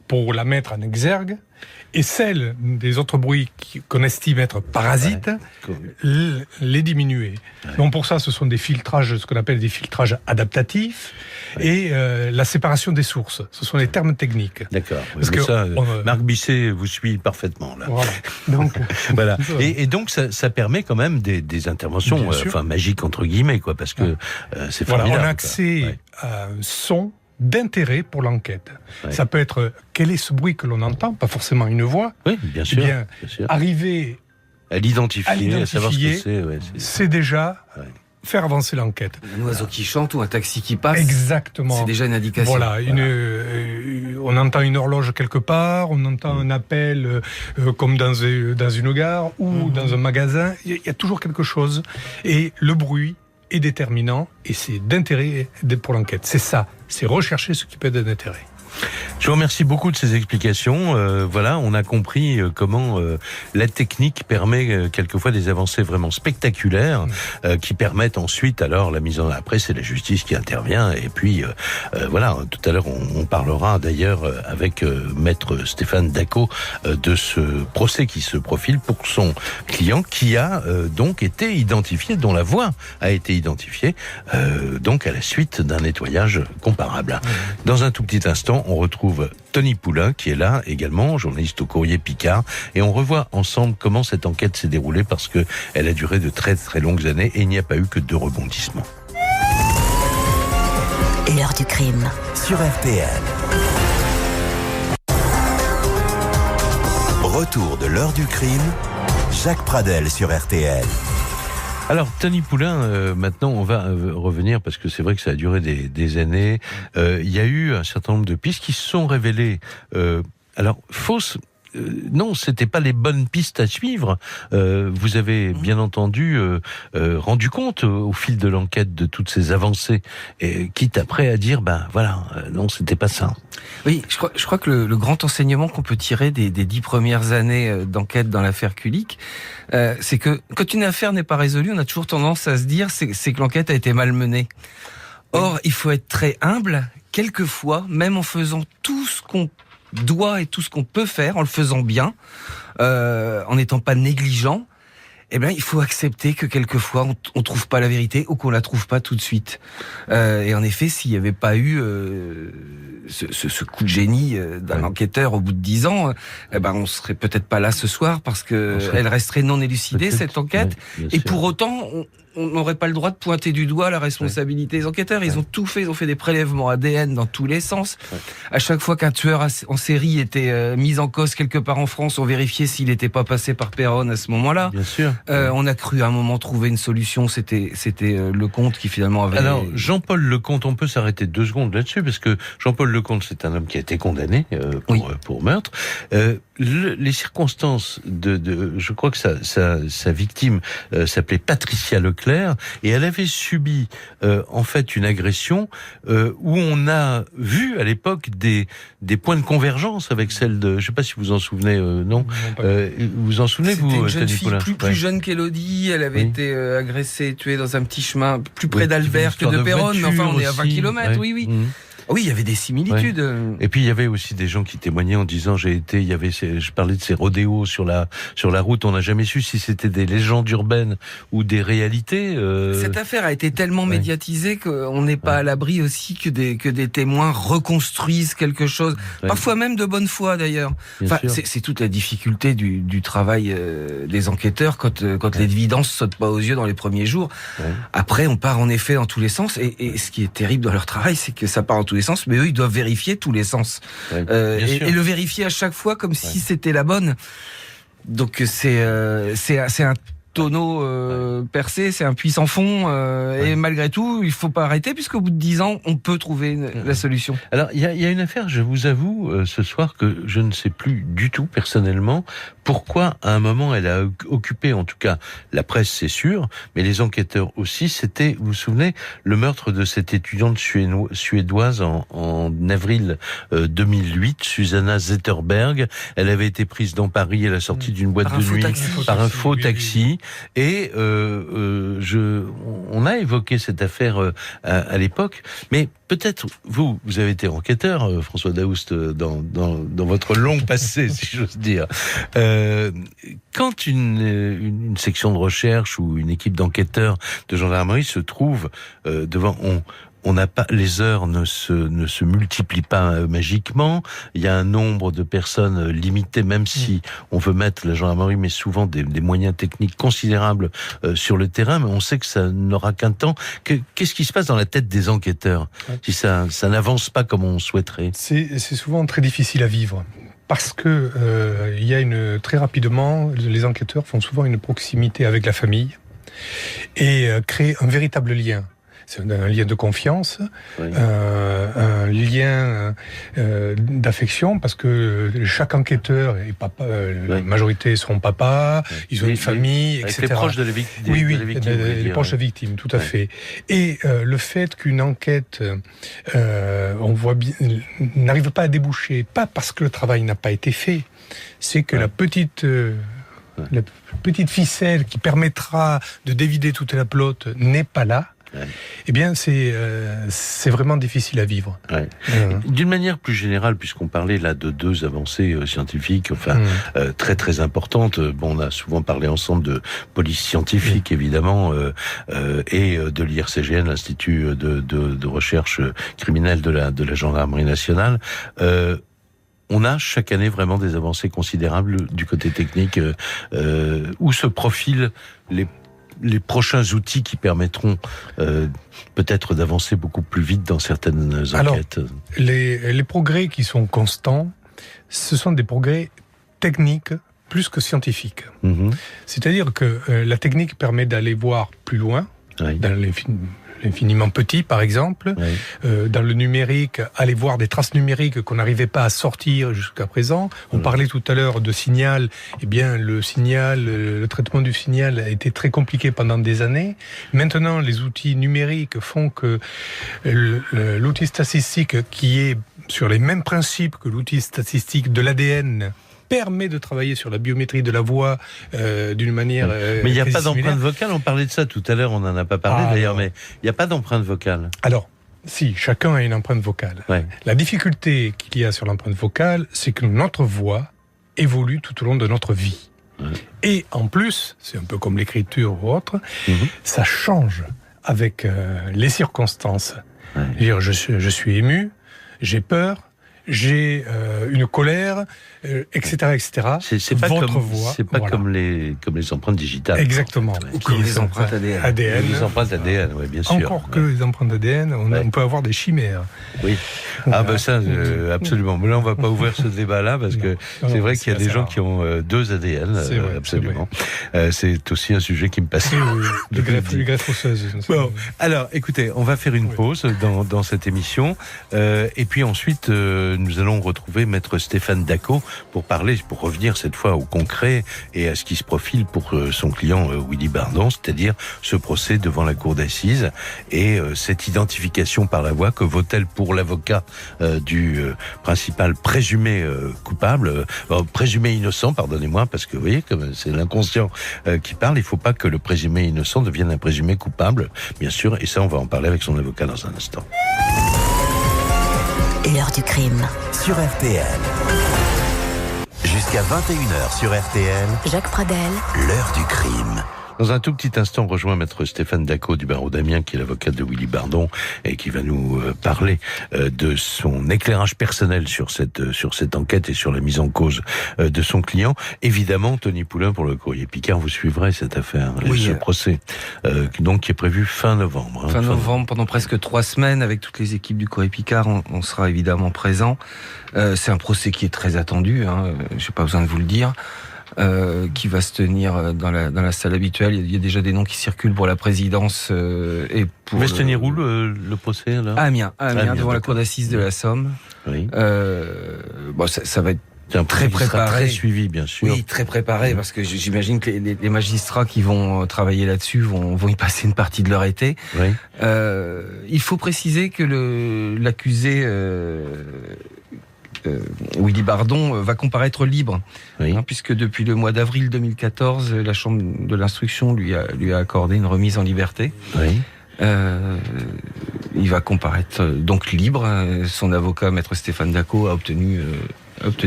pour la mettre en exergue, et celle des autres bruits qu'on estime être parasites, les diminuer. Donc pour ça, ce sont des filtrages, ce qu'on appelle des filtrages adaptatifs, et la séparation des sources. Ce sont les termes techniques. D'accord. Marc Bisset vous suit parfaitement là. Voilà. Donc, voilà. Et donc ça permet quand même des interventions, magiques entre guillemets, quoi, parce que c'est formidable. On a accès à un son d'intérêt pour l'enquête. Ça peut être quel est ce bruit que l'on entend, pas forcément une voix. Oui, bien sûr. Bien sûr. Arriver à l'identifier, à savoir ce que c'est. C'est déjà faire avancer l'enquête. Un oiseau qui chante ou un taxi qui passe. Exactement. C'est déjà une indication. Voilà. On entend une horloge quelque part, on entend un appel comme dans une gare ou dans un magasin. Il y a toujours quelque chose. Et le bruit est déterminant et c'est d'intérêt pour l'enquête. C'est ça. C'est rechercher ce qui peut être d'intérêt. Je vous remercie beaucoup de ces explications. Voilà, on a compris comment la technique permet quelquefois des avancées vraiment spectaculaires qui permettent ensuite alors la mise en... Après, c'est la justice qui intervient. Et puis, voilà, tout à l'heure, on parlera d'ailleurs avec maître Stéphane Dacot de ce procès qui se profile pour son client qui a donc été identifié, dont la voix a été identifiée, donc à la suite d'un nettoyage comparable. Dans un tout petit instant, on retrouve Tony Poulain qui est là également, journaliste au Courrier Picard, et on revoit ensemble comment cette enquête s'est déroulée parce que elle a duré de très très longues années et il n'y a pas eu que 2 rebondissements. L'heure du crime sur RTL. Retour de l'heure du crime, Jacques Pradel sur RTL. Alors, Tony Poulain, maintenant, on va revenir, parce que c'est vrai que ça a duré des années. Il y a eu un certain nombre de pistes qui se sont révélées, alors, fausses. Non, c'était pas les bonnes pistes à suivre. Vous avez bien entendu rendu compte au fil de l'enquête de toutes ces avancées, et quitte après à dire, non, c'était pas ça. Oui, je crois que le grand enseignement qu'on peut tirer des 10 premières années d'enquête dans l'affaire Kulik, c'est que quand une affaire n'est pas résolue, on a toujours tendance à se dire c'est que l'enquête a été mal menée. Or, il faut être très humble, quelquefois, même en faisant tout ce qu'on doit et tout ce qu'on peut faire, en le faisant bien, en n'étant pas négligent, il faut accepter que quelquefois on trouve pas la vérité ou qu'on la trouve pas tout de suite. Et en effet, s'il n'y avait pas eu ce coup de génie d'un enquêteur au bout de 10 ans, on serait peut-être pas là ce soir parce que elle resterait non élucidée cette enquête. Et pour autant, on n'aurait pas le droit de pointer du doigt la responsabilité des enquêteurs. Ils ont tout fait, ils ont fait des prélèvements ADN dans tous les sens. À chaque fois qu'un tueur en série était mis en cause quelque part en France, on vérifiait s'il n'était pas passé par Péronne à ce moment-là. Bien sûr. On a cru à un moment trouver une solution, c'était Lecomte qui finalement avait... Alors, Jean-Paul Lecomte, on peut s'arrêter 2 secondes là-dessus, parce que Jean-Paul Lecomte, c'est un homme qui a été condamné pour meurtre. Les circonstances je crois que sa victime s'appelait Patricia Leclerc, et elle avait subi en fait une agression où on a vu à l'époque des points de convergence avec celle de... Je ne sais pas si vous en souvenez, non vous vous en souvenez, C'était vous, une jeune Tony fille Poulain plus jeune qu'Élodie, elle avait été agressée et tuée dans un petit chemin plus près d'Albert que de Péronne, mais enfin on est à 20 km, oui. Oui, il y avait des similitudes. Ouais. Et puis il y avait aussi des gens qui témoignaient en disant je parlais de ces rodéos sur la route, on n'a jamais su si c'était des légendes urbaines ou des réalités. Cette affaire a été tellement médiatisée qu'on n'est pas à l'abri aussi que des témoins reconstruisent quelque chose, parfois même de bonne foi d'ailleurs. C'est toute la difficulté du travail des enquêteurs quand l'évidence saute pas aux yeux dans les premiers jours. Après, on part en effet dans tous les sens, et ce qui est terrible dans leur travail, c'est que ça part en tous les sens, mais eux, ils doivent vérifier tous les sens. Et le vérifier à chaque fois comme si c'était la bonne. Donc c'est un tonneau percé, c'est un puits sans fond, et malgré tout, il faut pas arrêter, puisqu'au bout de 10 ans, on peut trouver la solution. Alors, il y a une affaire, je vous avoue, ce soir, que je ne sais plus du tout, personnellement, pourquoi, à un moment, elle a occupé, en tout cas, la presse, c'est sûr, mais les enquêteurs aussi, c'était, vous vous souvenez, le meurtre de cette étudiante suédoise en avril 2008, Susanna Zetterberg. Elle avait été prise dans Paris à la sortie d'une boîte de nuit par un faux taxi. Et on a évoqué cette affaire à l'époque, mais peut-être vous avez été enquêteur, François Daoust, dans votre long passé, si j'ose dire. Quand une section de recherche ou une équipe d'enquêteurs de gendarmerie se trouve devant... On n'a pas, les heures ne se multiplient pas magiquement. Il y a un nombre de personnes limité, même si on veut mettre, la gendarmerie met souvent des moyens techniques considérables sur le terrain, mais on sait que ça n'aura qu'un temps. Qu'est-ce qui se passe dans la tête des enquêteurs si ça n'avance pas comme on souhaiterait? C'est souvent très difficile à vivre. Parce que très rapidement, les enquêteurs font souvent une proximité avec la famille et créent un véritable lien. C'est un lien de confiance, un lien d'affection, parce que chaque enquêteur est papa, la majorité sont papas, ils ont une famille, etc. Les proches de la victime. Les proches de la victime, tout à fait. Et le fait qu'une enquête, on voit bien, n'arrive pas à déboucher, pas parce que le travail n'a pas été fait, c'est que la petite ficelle qui permettra de dévider toute la pelote n'est pas là. Eh bien, c'est vraiment difficile à vivre. D'une manière plus générale, puisqu'on parlait là de deux avancées scientifiques, très très importantes. On a souvent parlé ensemble de police scientifique, évidemment, et de l'IRCGN, l'Institut de recherche criminelle de la gendarmerie nationale. On a chaque année vraiment des avancées considérables du côté technique, où se profilent les prochains outils qui permettront peut-être d'avancer beaucoup plus vite dans certaines enquêtes. Alors, les progrès qui sont constants, ce sont des progrès techniques plus que scientifiques. C'est-à-dire que la technique permet d'aller voir plus loin, dans l'infiniment petit, par exemple. Dans le numérique, aller voir des traces numériques qu'on n'arrivait pas à sortir jusqu'à présent. On parlait tout à l'heure de signal. Eh bien, le traitement du signal a été très compliqué pendant des années. Maintenant, les outils numériques font que l'outil statistique, qui est sur les mêmes principes que l'outil statistique de l'ADN, permet de travailler sur la biométrie de la voix d'une manière mais il n'y a pas d'empreinte vocale, on parlait de ça tout à l'heure, on n'en a pas parlé d'ailleurs, mais il n'y a pas d'empreinte vocale. Alors, si, chacun a une empreinte vocale. La difficulté qu'il y a sur l'empreinte vocale, c'est que notre voix évolue tout au long de notre vie. Et en plus, c'est un peu comme l'écriture ou autre, ça change avec les circonstances. Je suis ému, j'ai peur, j'ai une colère, etc., etc. C'est pas comme les empreintes digitales. Exactement. Ou comme les empreintes ADN. Les empreintes ADN, oui, bien sûr. Encore que les empreintes ADN, on peut avoir des chimères. Oui. Ça, absolument. Mais là, on va pas ouvrir ce débat-là parce que c'est vrai qu'il y a des gens qui ont deux ADN. C'est vrai, absolument. C'est aussi un sujet qui me passionne. Les greffes osseuses. Bon, alors, écoutez, on va faire une pause dans cette émission, et puis ensuite, nous allons retrouver Maître Stéphane Dacot pour revenir cette fois au concret et à ce qui se profile pour son client Willy Bardon, c'est-à-dire ce procès devant la cour d'assises et cette identification par la voix. Que vaut-elle pour l'avocat du principal présumé coupable, présumé innocent, pardonnez-moi, parce que vous voyez, comme c'est l'inconscient qui parle, il ne faut pas que le présumé innocent devienne un présumé coupable, bien sûr, et ça on va en parler avec son avocat dans un instant. L'heure du crime. Sur RTL. Jusqu'à 21h sur RTL. Jacques Pradel. L'heure du crime. Dans un tout petit instant, on rejoint Maître Stéphane Dacot du barreau d'Amiens, qui est l'avocat de Willy Bardon et qui va nous parler de son éclairage personnel sur cette enquête et sur la mise en cause de son client. Évidemment, Tony Poulain, pour le Courrier Picard, vous suivrez cette affaire, ce procès, donc qui est prévu fin novembre. Fin novembre, pendant presque 3 semaines, avec toutes les équipes du Courrier Picard, on sera évidemment présent. C'est un procès qui est très attendu, j'ai pas besoin de vous le dire. Qui va se tenir dans la salle habituelle. Il y a déjà des noms qui circulent pour la présidence et pour. Va se tenir où le procès là ? À Amiens, devant la cour d'assises de la Somme. Oui. Ça va être très préparé, très suivi, bien sûr. Oui, très préparé, parce que j'imagine que les magistrats qui vont travailler là-dessus vont y passer une partie de leur été. Oui. Il faut préciser que l'accusé Willy Bardon va comparaître libre, Oui. puisque depuis le mois d'avril 2014, la Chambre de l'instruction lui a accordé une remise en liberté. Oui. Il va comparaître donc libre. Son avocat, maître Stéphane Dacot, a obtenu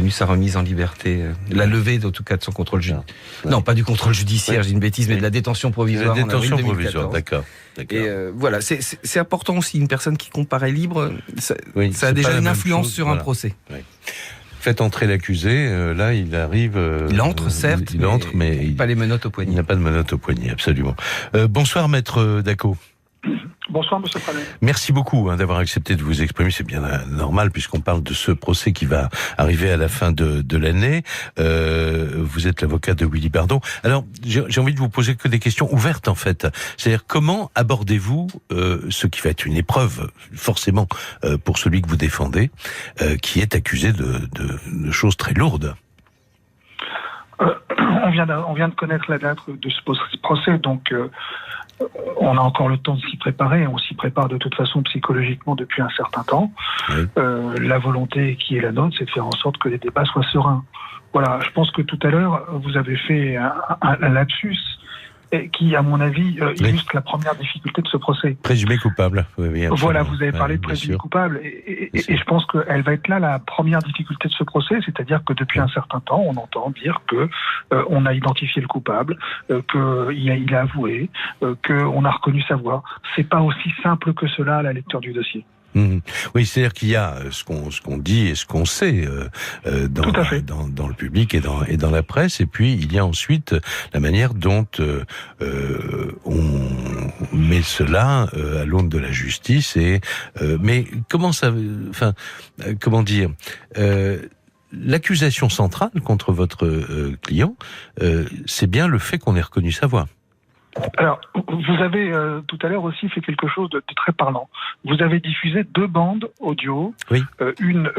sa remise en liberté, la levée en tout cas de son contrôle judiciaire. Non, pas du contrôle judiciaire, j'ai une bêtise, mais de la détention provisoire. La détention en avril provisoire, 2014. d'accord. Et voilà, c'est important aussi, une personne qui comparaît libre, ça Oui, a c'est pas déjà la une même influence chose, sur voilà. un procès. Faites entrer l'accusé, là il arrive... Il entre, certes, il entre, mais pas les menottes au il poignet. n'a pas de menottes au poignet, absolument. Bonsoir maître Dacot. Bonsoir, monsieur Pradel. Merci beaucoup d'avoir accepté de vous exprimer. C'est bien normal puisqu'on parle de ce procès qui va arriver à la fin de l'année. Vous êtes l'avocat de Willy Bardon. Alors, j'ai envie de vous poser que des questions ouvertes en fait. C'est-à-dire comment abordez-vous ce qui va être une épreuve forcément pour celui que vous défendez, qui est accusé de choses très lourdes. On vient de connaître la date de ce procès, donc on a encore le temps de s'y préparer. On s'y prépare de toute façon psychologiquement depuis un certain temps. Oui. La volonté qui est la nôtre, c'est de faire en sorte que les débats soient sereins. Voilà, je pense que tout à l'heure, vous avez fait un lapsus qui, à mon avis, illustre la première difficulté de ce procès. Présumé coupable. Oui, voilà, vous avez parlé de bien présumé sûr. coupable, et je pense qu'elle va être là la première difficulté de ce procès, c'est-à-dire que depuis un certain temps, on entend dire que on a identifié le coupable, qu'il a avoué, qu'on a reconnu sa voix. C'est pas aussi simple que cela à la lecture du dossier. Mmh. Oui, c'est-à-dire qu'il y a ce qu'on dit et ce qu'on sait dans le public et dans la presse, et puis il y a ensuite la manière dont on met cela à l'aune de la justice. Mais comment ça, comment dire, l'accusation centrale contre votre client, c'est bien le fait qu'on ait reconnu sa voix. Alors, vous avez tout à l'heure aussi fait quelque chose de très parlant. Vous avez diffusé 2 bandes audio, oui. Une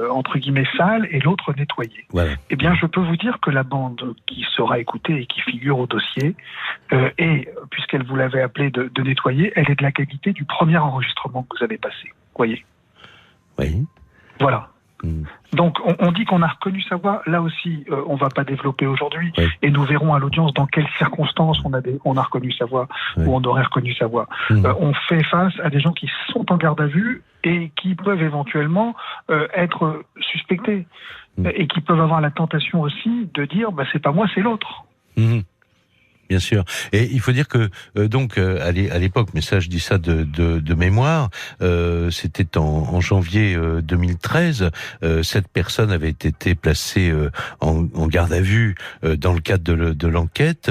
entre guillemets sale et l'autre nettoyée. Voilà. Eh bien, je peux vous dire que la bande qui sera écoutée et qui figure au dossier, et puisqu'elle vous l'avait appelée de nettoyer, elle est de la qualité du premier enregistrement que vous avez passé. Vous voyez ? Oui. Voilà. Donc, on dit qu'on a reconnu sa voix. Là aussi, on va pas développer aujourd'hui, et nous verrons à l'audience dans quelles circonstances on a reconnu sa voix, ou on aurait reconnu sa voix. On fait face à des gens qui sont en garde à vue et qui peuvent éventuellement être suspectés, et qui peuvent avoir la tentation aussi de dire c'est pas moi, c'est l'autre. Bien sûr. Et il faut dire que donc à l'époque, mais ça je dis ça de mémoire, c'était en janvier 2013, cette personne avait été placée en garde à vue dans le cadre de l'enquête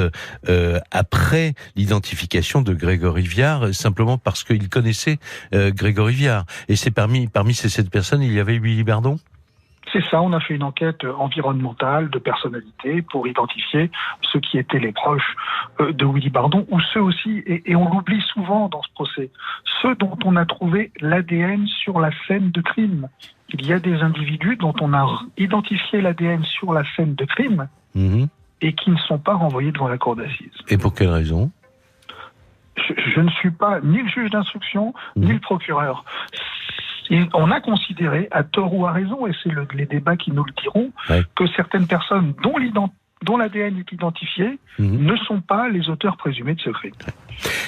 après l'identification de Grégory Viard, simplement parce qu'il connaissait Grégory Viard. Et c'est parmi ces 7 personnes, il y avait Willy Bardon. C'est ça, on a fait une enquête environnementale de personnalité pour identifier ceux qui étaient les proches de Willy Bardon, ou ceux aussi, et on l'oublie souvent dans ce procès, ceux dont on a trouvé l'ADN sur la scène de crime. Il y a des individus dont on a identifié l'ADN sur la scène de crime et qui ne sont pas renvoyés devant la cour d'assises. Et pour quelle raison ? Je ne suis pas ni le juge d'instruction, ni le procureur. On a considéré, à tort ou à raison, et c'est les débats qui nous le diront, que certaines personnes dont l'ADN est identifié ne sont pas les auteurs présumés de ce crime.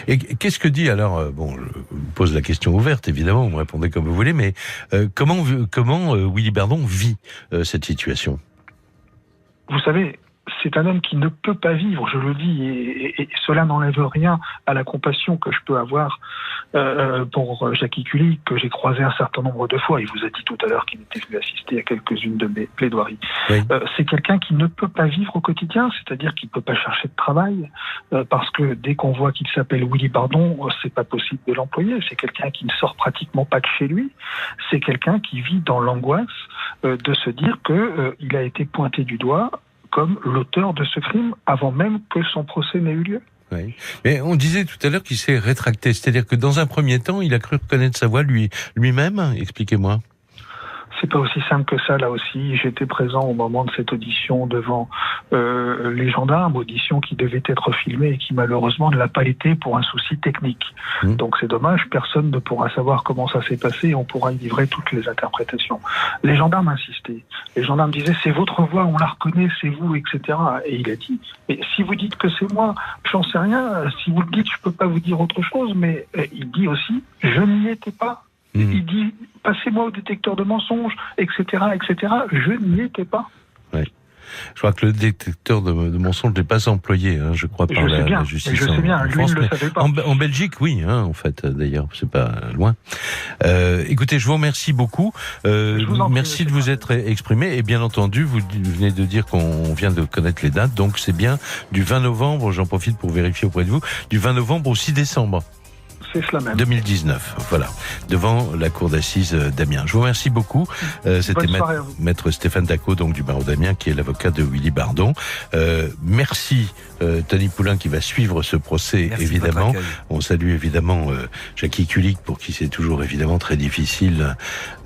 Et qu'est-ce que dit alors, je vous pose la question ouverte, évidemment, vous me répondez comme vous voulez, mais comment Willy Bardon vit cette situation ? Vous savez, c'est un homme qui ne peut pas vivre, je le dis, et cela n'enlève rien à la compassion que je peux avoir pour Jackie Kulik, que j'ai croisé un certain nombre de fois. Il vous a dit tout à l'heure qu'il était venu assister à quelques-unes de mes plaidoiries. C'est quelqu'un qui ne peut pas vivre au quotidien, c'est-à-dire qu'il ne peut pas chercher de travail, parce que dès qu'on voit qu'il s'appelle Willy Bardon, c'est pas possible de l'employer. C'est quelqu'un qui ne sort pratiquement pas de chez lui. C'est quelqu'un qui vit dans l'angoisse de se dire qu'il a été pointé du doigt comme l'auteur de ce crime avant même que son procès n'ait eu lieu. Oui. Mais on disait tout à l'heure qu'il s'est rétracté, c'est-à-dire que dans un premier temps, il a cru reconnaître sa voix lui-même. Expliquez-moi. C'est pas aussi simple que ça, là aussi. J'étais présent au moment de cette audition devant les gendarmes, audition qui devait être filmée et qui malheureusement ne l'a pas été pour un souci technique. Donc c'est dommage, personne ne pourra savoir comment ça s'est passé et on pourra y livrer toutes les interprétations. Les gendarmes insistaient. Les gendarmes disaient c'est votre voix, on la reconnaît, c'est vous, etc. Et il a dit, mais si vous dites que c'est moi, j'en sais rien. Si vous le dites, je peux pas vous dire autre chose. Mais il dit aussi, je n'y étais pas. Il dit, passez-moi au détecteur de mensonges, etc., etc. Je n'y étais pas. Ouais. Je crois que le détecteur de mensonges n'est pas employé, je crois, par la justice. Je sais bien, lui ne le savait pas. En Belgique, oui, en fait, d'ailleurs, c'est pas loin. Écoutez, je vous remercie beaucoup. Merci de vous être exprimé. Et bien entendu, vous venez de dire qu'on vient de connaître les dates, donc c'est bien du 20 novembre, j'en profite pour vérifier auprès de vous, du 20 novembre au 6 décembre. C'est cela même. 2019, voilà, devant la cour d'assises d'Amiens. Je vous remercie beaucoup. C'était maître Stéphane Dacot, donc du barreau d'Amiens, qui est l'avocat de Willy Bardon. Merci Tony Poulain qui va suivre ce procès. Merci, évidemment. On salue évidemment Jackie Kulik, pour qui c'est toujours évidemment très difficile,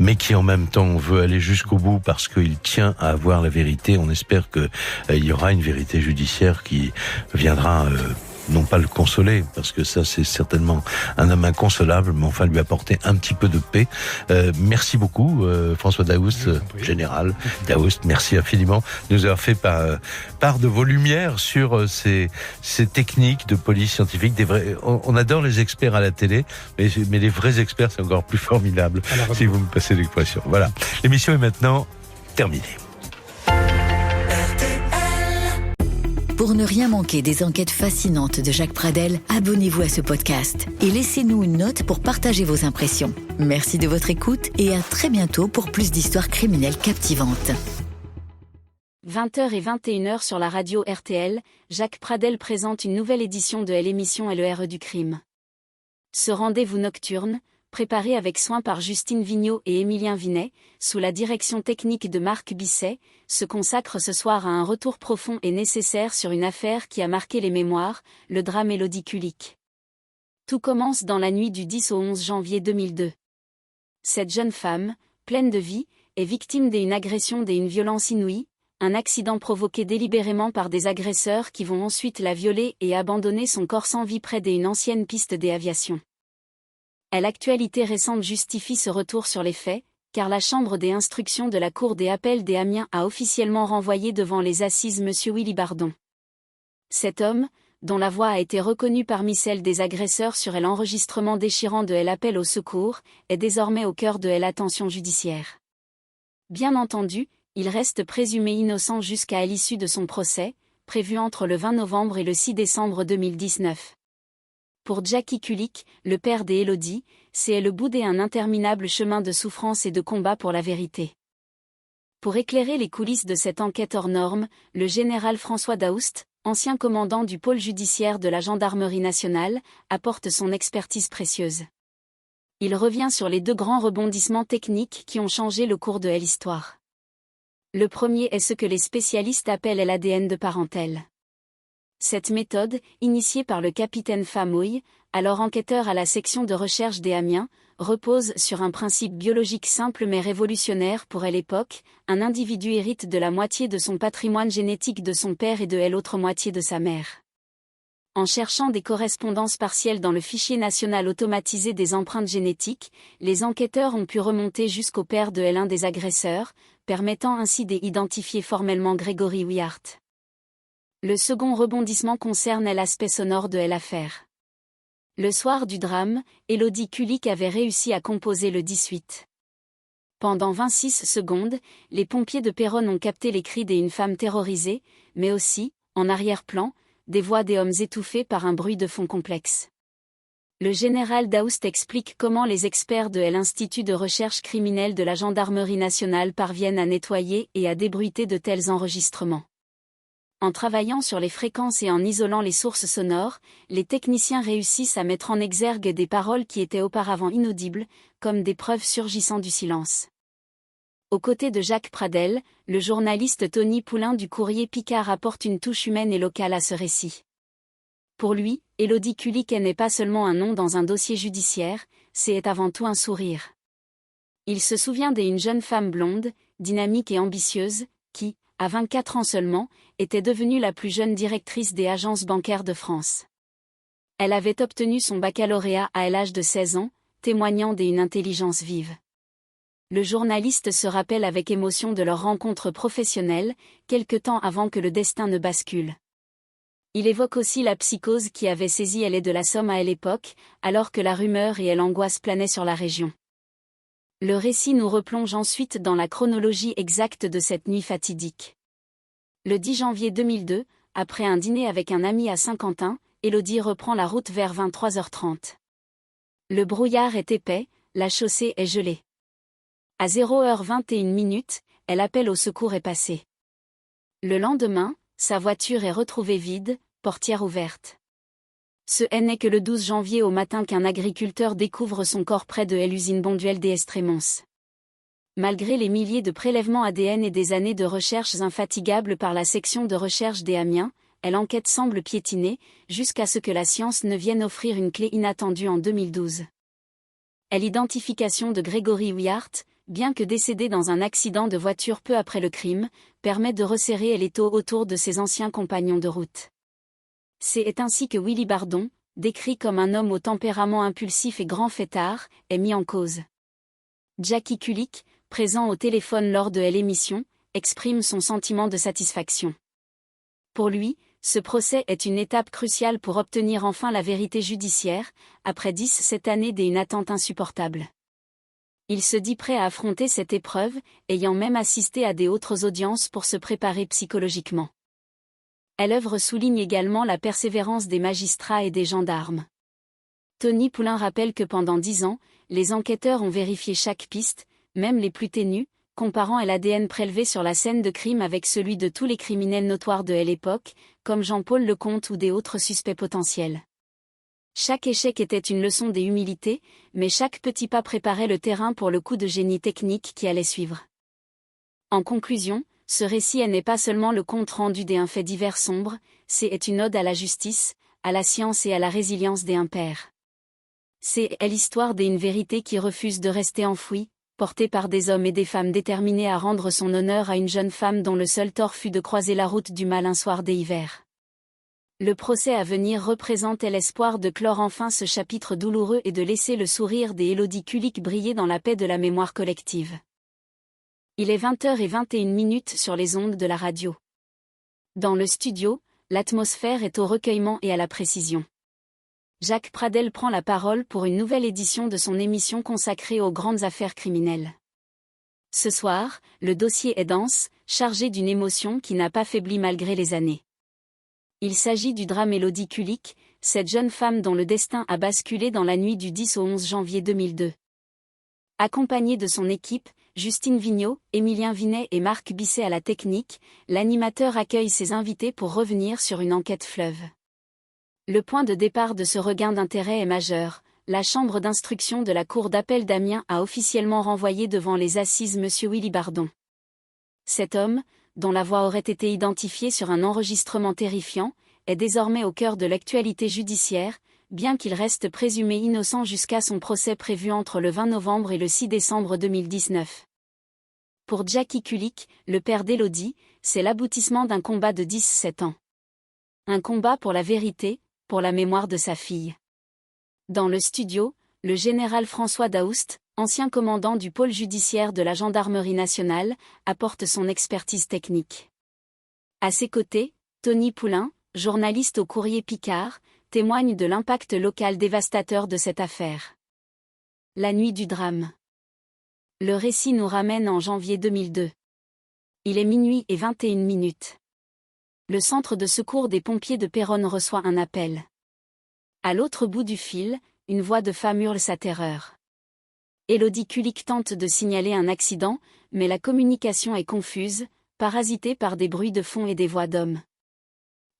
mais qui en même temps veut aller jusqu'au bout parce qu'il tient à avoir la vérité. On espère que il y aura une vérité judiciaire qui viendra non pas le consoler, parce que ça c'est certainement un homme inconsolable, mais enfin lui apporter un petit peu de paix. Merci beaucoup François Daoust, général Daoust, merci infiniment de nous avoir fait part de vos lumières sur ces techniques de police scientifique. On adore les experts à la télé, mais les vrais experts c'est encore plus formidable, si vous me passez l'expression. Voilà, l'émission est maintenant terminée. Pour ne rien manquer des enquêtes fascinantes de Jacques Pradel, abonnez-vous à ce podcast et laissez-nous une note pour partager vos impressions. Merci de votre écoute et à très bientôt pour plus d'histoires criminelles captivantes. 20h et 21h sur la radio RTL, Jacques Pradel présente une nouvelle édition de l'émission LER du crime. Ce rendez-vous nocturne, préparé avec soin par Justine Vignot et Émilien Vinet, sous la direction technique de Marc Bisset, se consacre ce soir à un retour profond et nécessaire sur une affaire qui a marqué les mémoires, le drame Élodie Kulik. Tout commence dans la nuit du 10 au 11 janvier 2002. Cette jeune femme, pleine de vie, est victime d'une agression et une violence inouïe, un accident provoqué délibérément par des agresseurs qui vont ensuite la violer et abandonner son corps sans vie près d'une ancienne piste d'aviation. L'actualité récente justifie ce retour sur les faits, car la chambre des instructions de la cour des appels des Amiens a officiellement renvoyé devant les assises M. Willy Bardon. Cet homme, dont la voix a été reconnue parmi celles des agresseurs sur l'enregistrement déchirant de l'appel au secours, est désormais au cœur de l'attention judiciaire. Bien entendu, il reste présumé innocent jusqu'à l'issue de son procès, prévu entre le 20 novembre et le 6 décembre 2019. Pour Jackie Kulik, le père des Élodie, c'est le bout d'un interminable chemin de souffrance et de combat pour la vérité. Pour éclairer les coulisses de cette enquête hors norme, le général François Daoust, ancien commandant du pôle judiciaire de la gendarmerie nationale, apporte son expertise précieuse. Il revient sur les 2 grands rebondissements techniques qui ont changé le cours de l'histoire. Le premier est ce que les spécialistes appellent l'ADN de parentèle. Cette méthode, initiée par le capitaine Famouille, alors enquêteur à la section de recherche des Amiens, repose sur un principe biologique simple mais révolutionnaire pour l'époque. Un individu hérite de la moitié de son patrimoine génétique de son père et de l'autre moitié de sa mère. En cherchant des correspondances partielles dans le fichier national automatisé des empreintes génétiques, les enquêteurs ont pu remonter jusqu'au père de l'un des agresseurs, permettant ainsi d'identifier formellement Grégory Wiart. Le second rebondissement concerne l'aspect sonore de l'affaire. Le soir du drame, Élodie Kulik avait réussi à composer le 18. Pendant 26 secondes, les pompiers de Péronne ont capté les cris d'une femme terrorisée, mais aussi, en arrière-plan, des voix des hommes étouffés par un bruit de fond complexe. Le général Daoust explique comment les experts de l'Institut de recherche criminelle de la gendarmerie nationale parviennent à nettoyer et à débruiter de tels enregistrements. En travaillant sur les fréquences et en isolant les sources sonores, les techniciens réussissent à mettre en exergue des paroles qui étaient auparavant inaudibles, comme des preuves surgissant du silence. Aux côtés de Jacques Pradel, le journaliste Tony Poulain du courrier Picard apporte une touche humaine et locale à ce récit. Pour lui, Élodie Kulik n'est pas seulement un nom dans un dossier judiciaire, c'est avant tout un sourire. Il se souvient d'une jeune femme blonde, dynamique et ambitieuse, qui, à 24 ans seulement, était devenue la plus jeune directrice des agences bancaires de France. Elle avait obtenu son baccalauréat à l'âge de 16 ans, témoignant d'une intelligence vive. Le journaliste se rappelle avec émotion de leur rencontre professionnelle, quelque temps avant que le destin ne bascule. Il évoque aussi la psychose qui avait saisi Elle de la Somme à l'époque, alors que la rumeur et l'angoisse planaient sur la région. Le récit nous replonge ensuite dans la chronologie exacte de cette nuit fatidique. Le 10 janvier 2002, après un dîner avec un ami à Saint-Quentin, Élodie reprend la route vers 23h30. Le brouillard est épais, la chaussée est gelée. À 0h21, elle appelle au secours et passé. Le lendemain, sa voiture est retrouvée vide, portière ouverte. Ce n'est que le 12 janvier au matin qu'un agriculteur découvre son corps près de l'usine Bonduelle des Estrémons. Malgré les milliers de prélèvements ADN et des années de recherches infatigables par la section de recherche des Amiens, l'enquête semble piétiner, jusqu'à ce que la science ne vienne offrir une clé inattendue en 2012. L'identification de Grégory Wiart, bien que décédé dans un accident de voiture peu après le crime, permet de resserrer l'étau autour de ses anciens compagnons de route. C'est ainsi que Willy Bardon, décrit comme un homme au tempérament impulsif et grand fêtard, est mis en cause. Jackie Kulik, présent au téléphone lors de l'émission, exprime son sentiment de satisfaction. Pour lui, ce procès est une étape cruciale pour obtenir enfin la vérité judiciaire, après 17 années d'une attente insupportable. Il se dit prêt à affronter cette épreuve, ayant même assisté à des autres audiences pour se préparer psychologiquement. L'œuvre souligne également la persévérance des magistrats et des gendarmes. Tony Poulain rappelle que pendant 10 ans, les enquêteurs ont vérifié chaque piste, même les plus ténues, comparant l'ADN prélevé sur la scène de crime avec celui de tous les criminels notoires de l'époque, comme Jean-Paul Lecomte ou des autres suspects potentiels. Chaque échec était une leçon des humilités, mais chaque petit pas préparait le terrain pour le coup de génie technique qui allait suivre. En conclusion, ce récit n'est pas seulement le compte-rendu d'un fait divers sombre, c'est une ode à la justice, à la science et à la résilience des impairs. C'est l'histoire d'une vérité qui refuse de rester enfouie, portée par des hommes et des femmes déterminés à rendre son honneur à une jeune femme dont le seul tort fut de croiser la route du mal un soir d'hiver. Le procès à venir représente l'espoir de clore enfin ce chapitre douloureux et de laisser le sourire des Élodie Kulik briller dans la paix de la mémoire collective. Il est 20h21 sur les ondes de la radio. Dans le studio, l'atmosphère est au recueillement et à la précision. Jacques Pradel prend la parole pour une nouvelle édition de son émission consacrée aux grandes affaires criminelles. Ce soir, le dossier est dense, chargé d'une émotion qui n'a pas faibli malgré les années. Il s'agit du drame Élodie Kulik, cette jeune femme dont le destin a basculé dans la nuit du 10 au 11 janvier 2002. Accompagné de son équipe, Justine Vignot, Émilien Vinet et Marc Bisset à la technique, l'animateur accueille ses invités pour revenir sur une enquête fleuve. Le point de départ de ce regain d'intérêt est majeur. La chambre d'instruction de la cour d'appel d'Amiens a officiellement renvoyé devant les assises M. Willy Bardon. Cet homme, dont la voix aurait été identifiée sur un enregistrement terrifiant, est désormais au cœur de l'actualité judiciaire, bien qu'il reste présumé innocent jusqu'à son procès prévu entre le 20 novembre et le 6 décembre 2019. Pour Jackie Kulik, le père d'Élodie, c'est l'aboutissement d'un combat de 17 ans. Un combat pour la vérité, pour la mémoire de sa fille. Dans le studio, le général François Daoust, ancien commandant du pôle judiciaire de la gendarmerie nationale, apporte son expertise technique. À ses côtés, Tony Poulain, journaliste au Courrier Picard, témoigne de l'impact local dévastateur de cette affaire. La nuit du drame. Le récit nous ramène en janvier 2002. Il est minuit et 21. Le centre de secours des pompiers de Péronne reçoit un appel. À l'autre bout du fil, une voix de femme hurle sa terreur. Élodie Kulik tente de signaler un accident, mais la communication est confuse, parasitée par des bruits de fond et des voix d'hommes.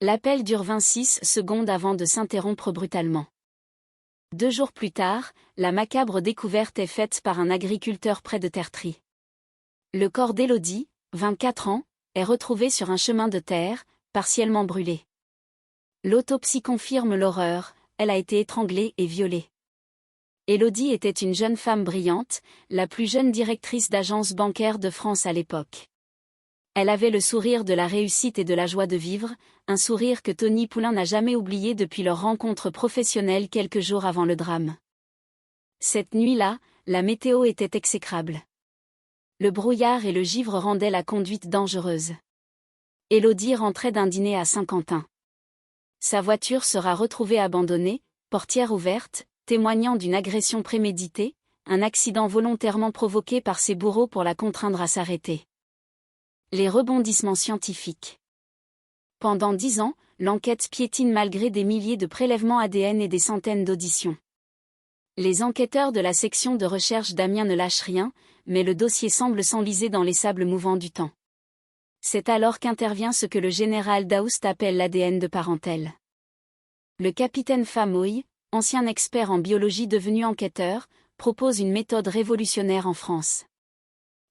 L'appel dure 26 secondes avant de s'interrompre brutalement. 2 jours plus tard, la macabre découverte est faite par un agriculteur près de Tertry. Le corps d'Élodie, 24 ans, est retrouvé sur un chemin de terre, partiellement brûlé. L'autopsie confirme l'horreur, elle a été étranglée et violée. Élodie était une jeune femme brillante, la plus jeune directrice d'agence bancaire de France à l'époque. Elle avait le sourire de la réussite et de la joie de vivre, un sourire que Tony Poulain n'a jamais oublié depuis leur rencontre professionnelle quelques jours avant le drame. Cette nuit-là, la météo était exécrable. Le brouillard et le givre rendaient la conduite dangereuse. Élodie rentrait d'un dîner à Saint-Quentin. Sa voiture sera retrouvée abandonnée, portière ouverte, témoignant d'une agression préméditée, un accident volontairement provoqué par ses bourreaux pour la contraindre à s'arrêter. Les rebondissements scientifiques. Pendant 10 ans, l'enquête piétine malgré des milliers de prélèvements ADN et des centaines d'auditions. Les enquêteurs de la section de recherche d'Amiens ne lâchent rien, mais le dossier semble s'enliser dans les sables mouvants du temps. C'est alors qu'intervient ce que le général Daoust appelle l'ADN de parentèle. Le capitaine Famoy, ancien expert en biologie devenu enquêteur, propose une méthode révolutionnaire en France.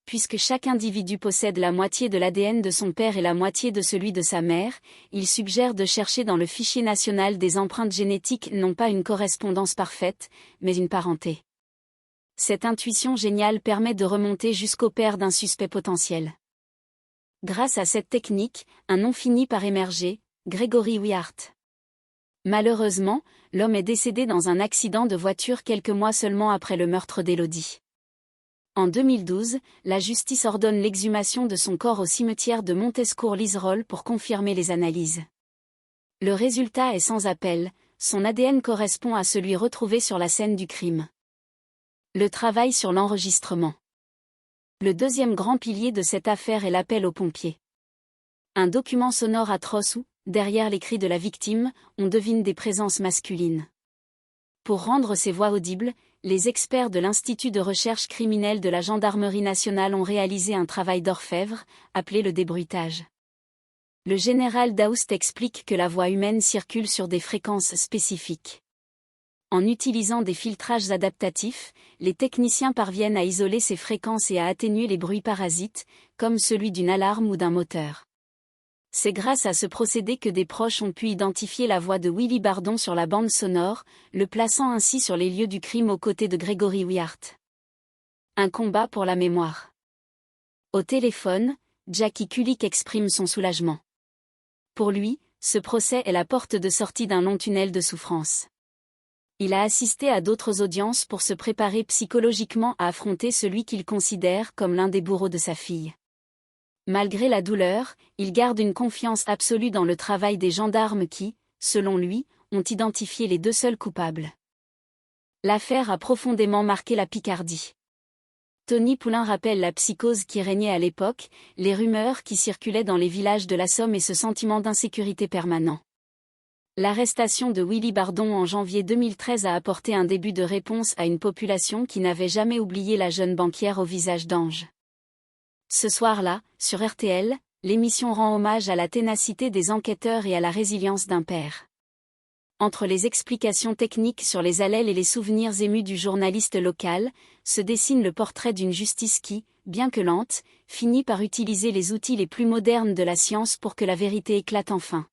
Puisque chaque individu possède la moitié de l'ADN de son père et la moitié de celui de sa mère, il suggère de chercher dans le fichier national des empreintes génétiques non pas une correspondance parfaite, mais une parenté. Cette intuition géniale permet de remonter jusqu'au père d'un suspect potentiel. Grâce à cette technique, un nom finit par émerger, Grégory Wiart. Malheureusement, l'homme est décédé dans un accident de voiture quelques mois seulement après le meurtre d'Élodie. En 2012, la justice ordonne l'exhumation de son corps au cimetière de Montescourt-Liserolles pour confirmer les analyses. Le résultat est sans appel, son ADN correspond à celui retrouvé sur la scène du crime. Le travail sur l'enregistrement. Le deuxième grand pilier de cette affaire est l'appel aux pompiers. Un document sonore atroce où, derrière les cris de la victime, on devine des présences masculines. Pour rendre ces voix audibles, les experts de l'Institut de recherche criminelle de la Gendarmerie nationale ont réalisé un travail d'orfèvre, appelé le débruitage. Le général Daoust explique que la voix humaine circule sur des fréquences spécifiques. En utilisant des filtrages adaptatifs, les techniciens parviennent à isoler ces fréquences et à atténuer les bruits parasites, comme celui d'une alarme ou d'un moteur. C'est grâce à ce procédé que des proches ont pu identifier la voix de Willy Bardon sur la bande sonore, le plaçant ainsi sur les lieux du crime aux côtés de Grégory Wiart. Un combat pour la mémoire. Au téléphone, Jackie Kulik exprime son soulagement. Pour lui, ce procès est la porte de sortie d'un long tunnel de souffrance. Il a assisté à d'autres audiences pour se préparer psychologiquement à affronter celui qu'il considère comme l'un des bourreaux de sa fille. Malgré la douleur, il garde une confiance absolue dans le travail des gendarmes qui, selon lui, ont identifié les deux seuls coupables. L'affaire a profondément marqué la Picardie. Tony Poulain rappelle la psychose qui régnait à l'époque, les rumeurs qui circulaient dans les villages de la Somme et ce sentiment d'insécurité permanent. L'arrestation de Willy Bardon en janvier 2013 a apporté un début de réponse à une population qui n'avait jamais oublié la jeune banquière au visage d'ange. Ce soir-là, sur RTL, l'émission rend hommage à la ténacité des enquêteurs et à la résilience d'un père. Entre les explications techniques sur les allèles et les souvenirs émus du journaliste local, se dessine le portrait d'une justice qui, bien que lente, finit par utiliser les outils les plus modernes de la science pour que la vérité éclate enfin.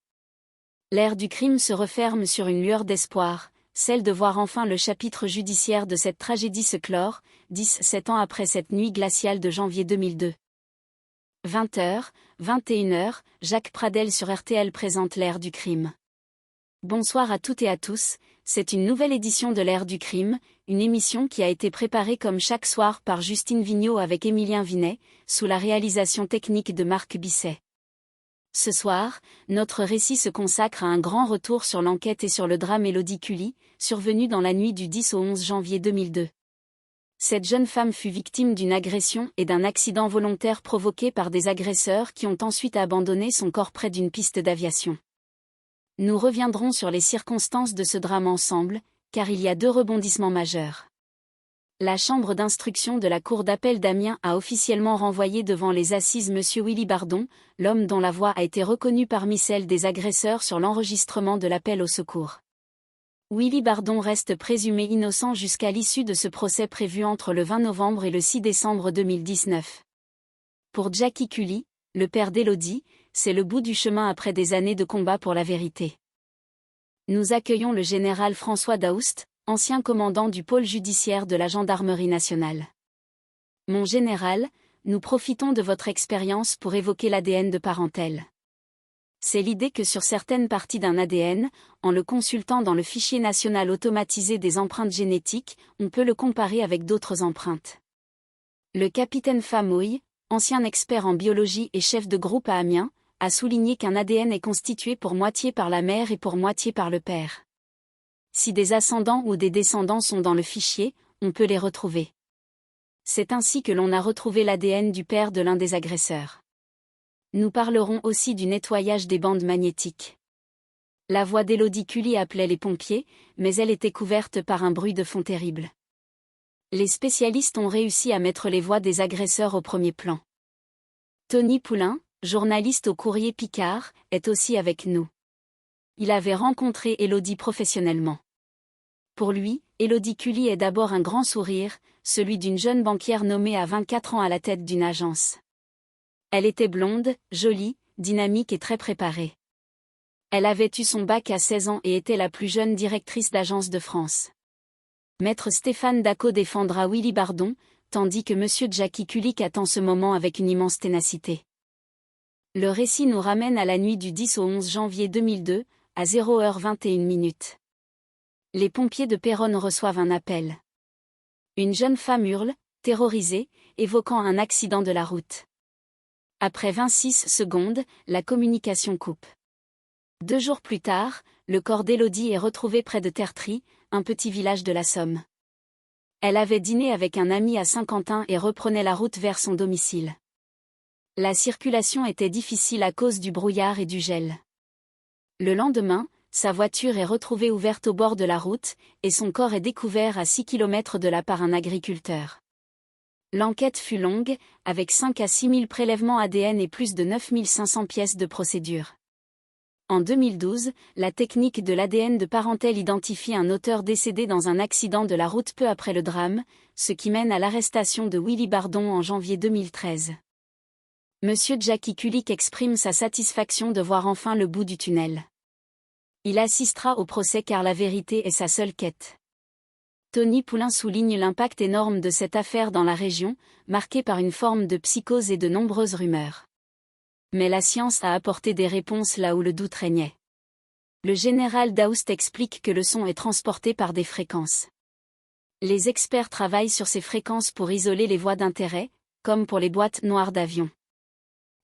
L'ère du crime se referme sur une lueur d'espoir, celle de voir enfin le chapitre judiciaire de cette tragédie se clore, 17 ans après cette nuit glaciale de janvier 2002. 20h, 21h, Jacques Pradel sur RTL présente l'ère du crime. Bonsoir à toutes et à tous, c'est une nouvelle édition de l'ère du crime, une émission qui a été préparée comme chaque soir par Justine Vignot avec Émilien Vinet, sous la réalisation technique de Marc Bisset. Ce soir, notre récit se consacre à un grand retour sur l'enquête et sur le drame Élodie Cully, survenu dans la nuit du 10 au 11 janvier 2002. Cette jeune femme fut victime d'une agression et d'un accident volontaire provoqué par des agresseurs qui ont ensuite abandonné son corps près d'une piste d'aviation. Nous reviendrons sur les circonstances de ce drame ensemble, car il y a deux rebondissements majeurs. La chambre d'instruction de la cour d'appel d'Amiens a officiellement renvoyé devant les assises M. Willy Bardon, l'homme dont la voix a été reconnue parmi celles des agresseurs sur l'enregistrement de l'appel au secours. Willy Bardon reste présumé innocent jusqu'à l'issue de ce procès prévu entre le 20 novembre et le 6 décembre 2019. Pour Jackie Cully, le père d'Élodie, c'est le bout du chemin après des années de combat pour la vérité. Nous accueillons le général François Daoust, ancien commandant du pôle judiciaire de la gendarmerie nationale. Mon général, nous profitons de votre expérience pour évoquer l'ADN de parentèle. C'est l'idée que sur certaines parties d'un ADN, en le consultant dans le fichier national automatisé des empreintes génétiques, on peut le comparer avec d'autres empreintes. Le capitaine Famouille, ancien expert en biologie et chef de groupe à Amiens, a souligné qu'un ADN est constitué pour moitié par la mère et pour moitié par le père. Si des ascendants ou des descendants sont dans le fichier, on peut les retrouver. C'est ainsi que l'on a retrouvé l'ADN du père de l'un des agresseurs. Nous parlerons aussi du nettoyage des bandes magnétiques. La voix d'Élodie Cully appelait les pompiers, mais elle était couverte par un bruit de fond terrible. Les spécialistes ont réussi à mettre les voix des agresseurs au premier plan. Tony Poulain, journaliste au Courrier Picard, est aussi avec nous. Il avait rencontré Élodie professionnellement. Pour lui, Élodie Cully est d'abord un grand sourire, celui d'une jeune banquière nommée à 24 ans à la tête d'une agence. Elle était blonde, jolie, dynamique et très préparée. Elle avait eu son bac à 16 ans et était la plus jeune directrice d'agence de France. Maître Stéphane Dacot défendra Willy Bardon, tandis que Monsieur Jackie Kulik attend ce moment avec une immense ténacité. Le récit nous ramène à la nuit du 10 au 11 janvier 2002, à 0h21. Les pompiers de Péronne reçoivent un appel. Une jeune femme hurle, terrorisée, évoquant un accident de la route. Après 26 secondes, la communication coupe. 2 jours plus tard, le corps d'Élodie est retrouvé près de Tertry, un petit village de la Somme. Elle avait dîné avec un ami à Saint-Quentin et reprenait la route vers son domicile. La circulation était difficile à cause du brouillard et du gel. Le lendemain, sa voiture est retrouvée ouverte au bord de la route, et son corps est découvert à 6 km de là par un agriculteur. L'enquête fut longue, avec 5 à 6 000 prélèvements ADN et plus de 9 500 pièces de procédure. En 2012, la technique de l'ADN de parentèle identifie un auteur décédé dans un accident de la route peu après le drame, ce qui mène à l'arrestation de Willy Bardon en janvier 2013. Monsieur Jackie Kulik exprime sa satisfaction de voir enfin le bout du tunnel. Il assistera au procès car la vérité est sa seule quête. Tony Poulain souligne l'impact énorme de cette affaire dans la région, marquée par une forme de psychose et de nombreuses rumeurs. Mais la science a apporté des réponses là où le doute régnait. Le général Daoust explique que le son est transporté par des fréquences. Les experts travaillent sur ces fréquences pour isoler les voix d'intérêt, comme pour les boîtes noires d'avion.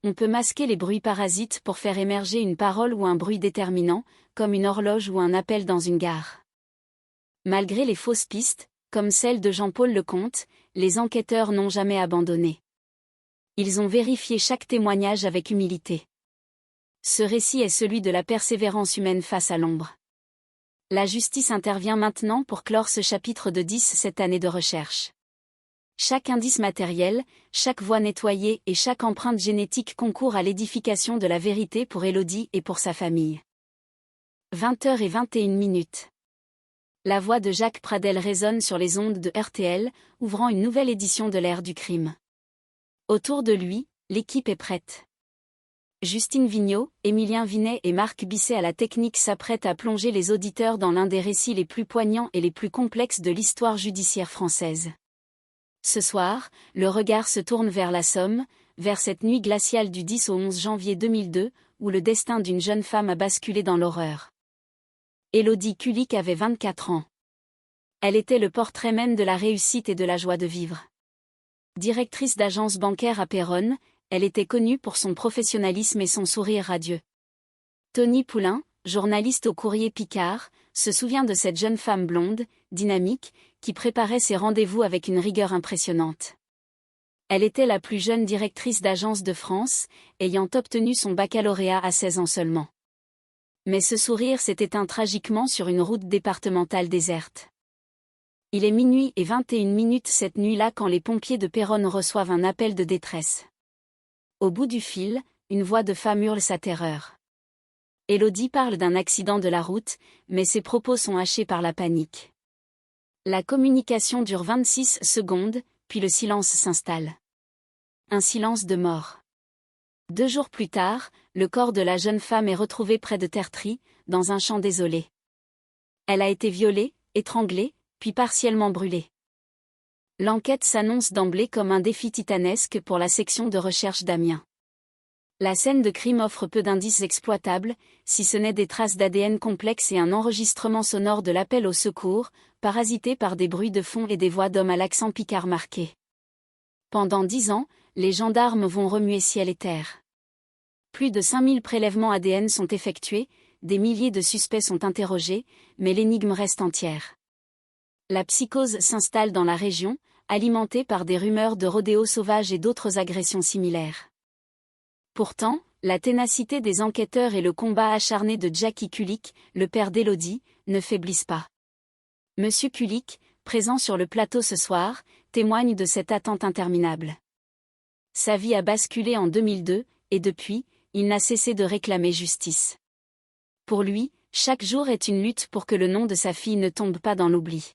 On peut masquer les bruits parasites pour faire émerger une parole ou un bruit déterminant, comme une horloge ou un appel dans une gare. Malgré les fausses pistes, comme celle de Jean-Paul Lecomte, les enquêteurs n'ont jamais abandonné. Ils ont vérifié chaque témoignage avec humilité. Ce récit est celui de la persévérance humaine face à l'ombre. La justice intervient maintenant pour clore ce chapitre de 10 cette année de recherche. Chaque indice matériel, chaque voix nettoyée et chaque empreinte génétique concourt à l'édification de la vérité pour Élodie et pour sa famille. 20h21. La voix de Jacques Pradel résonne sur les ondes de RTL, ouvrant une nouvelle édition de l'ère du crime. Autour de lui, l'équipe est prête. Justine Vignot, Émilien Vinet et Marc Bisset à la technique s'apprêtent à plonger les auditeurs dans l'un des récits les plus poignants et les plus complexes de l'histoire judiciaire française. Ce soir, le regard se tourne vers la Somme, vers cette nuit glaciale du 10 au 11 janvier 2002, où le destin d'une jeune femme a basculé dans l'horreur. Élodie Kulik avait 24 ans. Elle était le portrait même de la réussite et de la joie de vivre. Directrice d'agence bancaire à Péronne, elle était connue pour son professionnalisme et son sourire radieux. Tony Poulain, journaliste au Courrier Picard, se souvient de cette jeune femme blonde, dynamique, qui préparait ses rendez-vous avec une rigueur impressionnante. Elle était la plus jeune directrice d'agence de France, ayant obtenu son baccalauréat à 16 ans seulement. Mais ce sourire s'est éteint tragiquement sur une route départementale déserte. Il est 00h21 cette nuit-là quand les pompiers de Péronne reçoivent un appel de détresse. Au bout du fil, une voix de femme hurle sa terreur. Élodie parle d'un accident de la route, mais ses propos sont hachés par la panique. La communication dure 26 secondes, puis le silence s'installe. Un silence de mort. 2 jours plus tard, le corps de la jeune femme est retrouvé près de Tertry, dans un champ désolé. Elle a été violée, étranglée, puis partiellement brûlée. L'enquête s'annonce d'emblée comme un défi titanesque pour la section de recherche d'Amiens. La scène de crime offre peu d'indices exploitables, si ce n'est des traces d'ADN complexes et un enregistrement sonore de l'appel au secours, parasité par des bruits de fond et des voix d'hommes à l'accent picard marqué. Pendant 10 ans, les gendarmes vont remuer ciel et terre. Plus de 5000 prélèvements ADN sont effectués, des milliers de suspects sont interrogés, mais l'énigme reste entière. La psychose s'installe dans la région, alimentée par des rumeurs de rodéos sauvages et d'autres agressions similaires. Pourtant, la ténacité des enquêteurs et le combat acharné de Jackie Kulik, le père d'Élodie, ne faiblissent pas. Monsieur Kulik, présent sur le plateau ce soir, témoigne de cette attente interminable. Sa vie a basculé en 2002, et depuis, il n'a cessé de réclamer justice. Pour lui, chaque jour est une lutte pour que le nom de sa fille ne tombe pas dans l'oubli.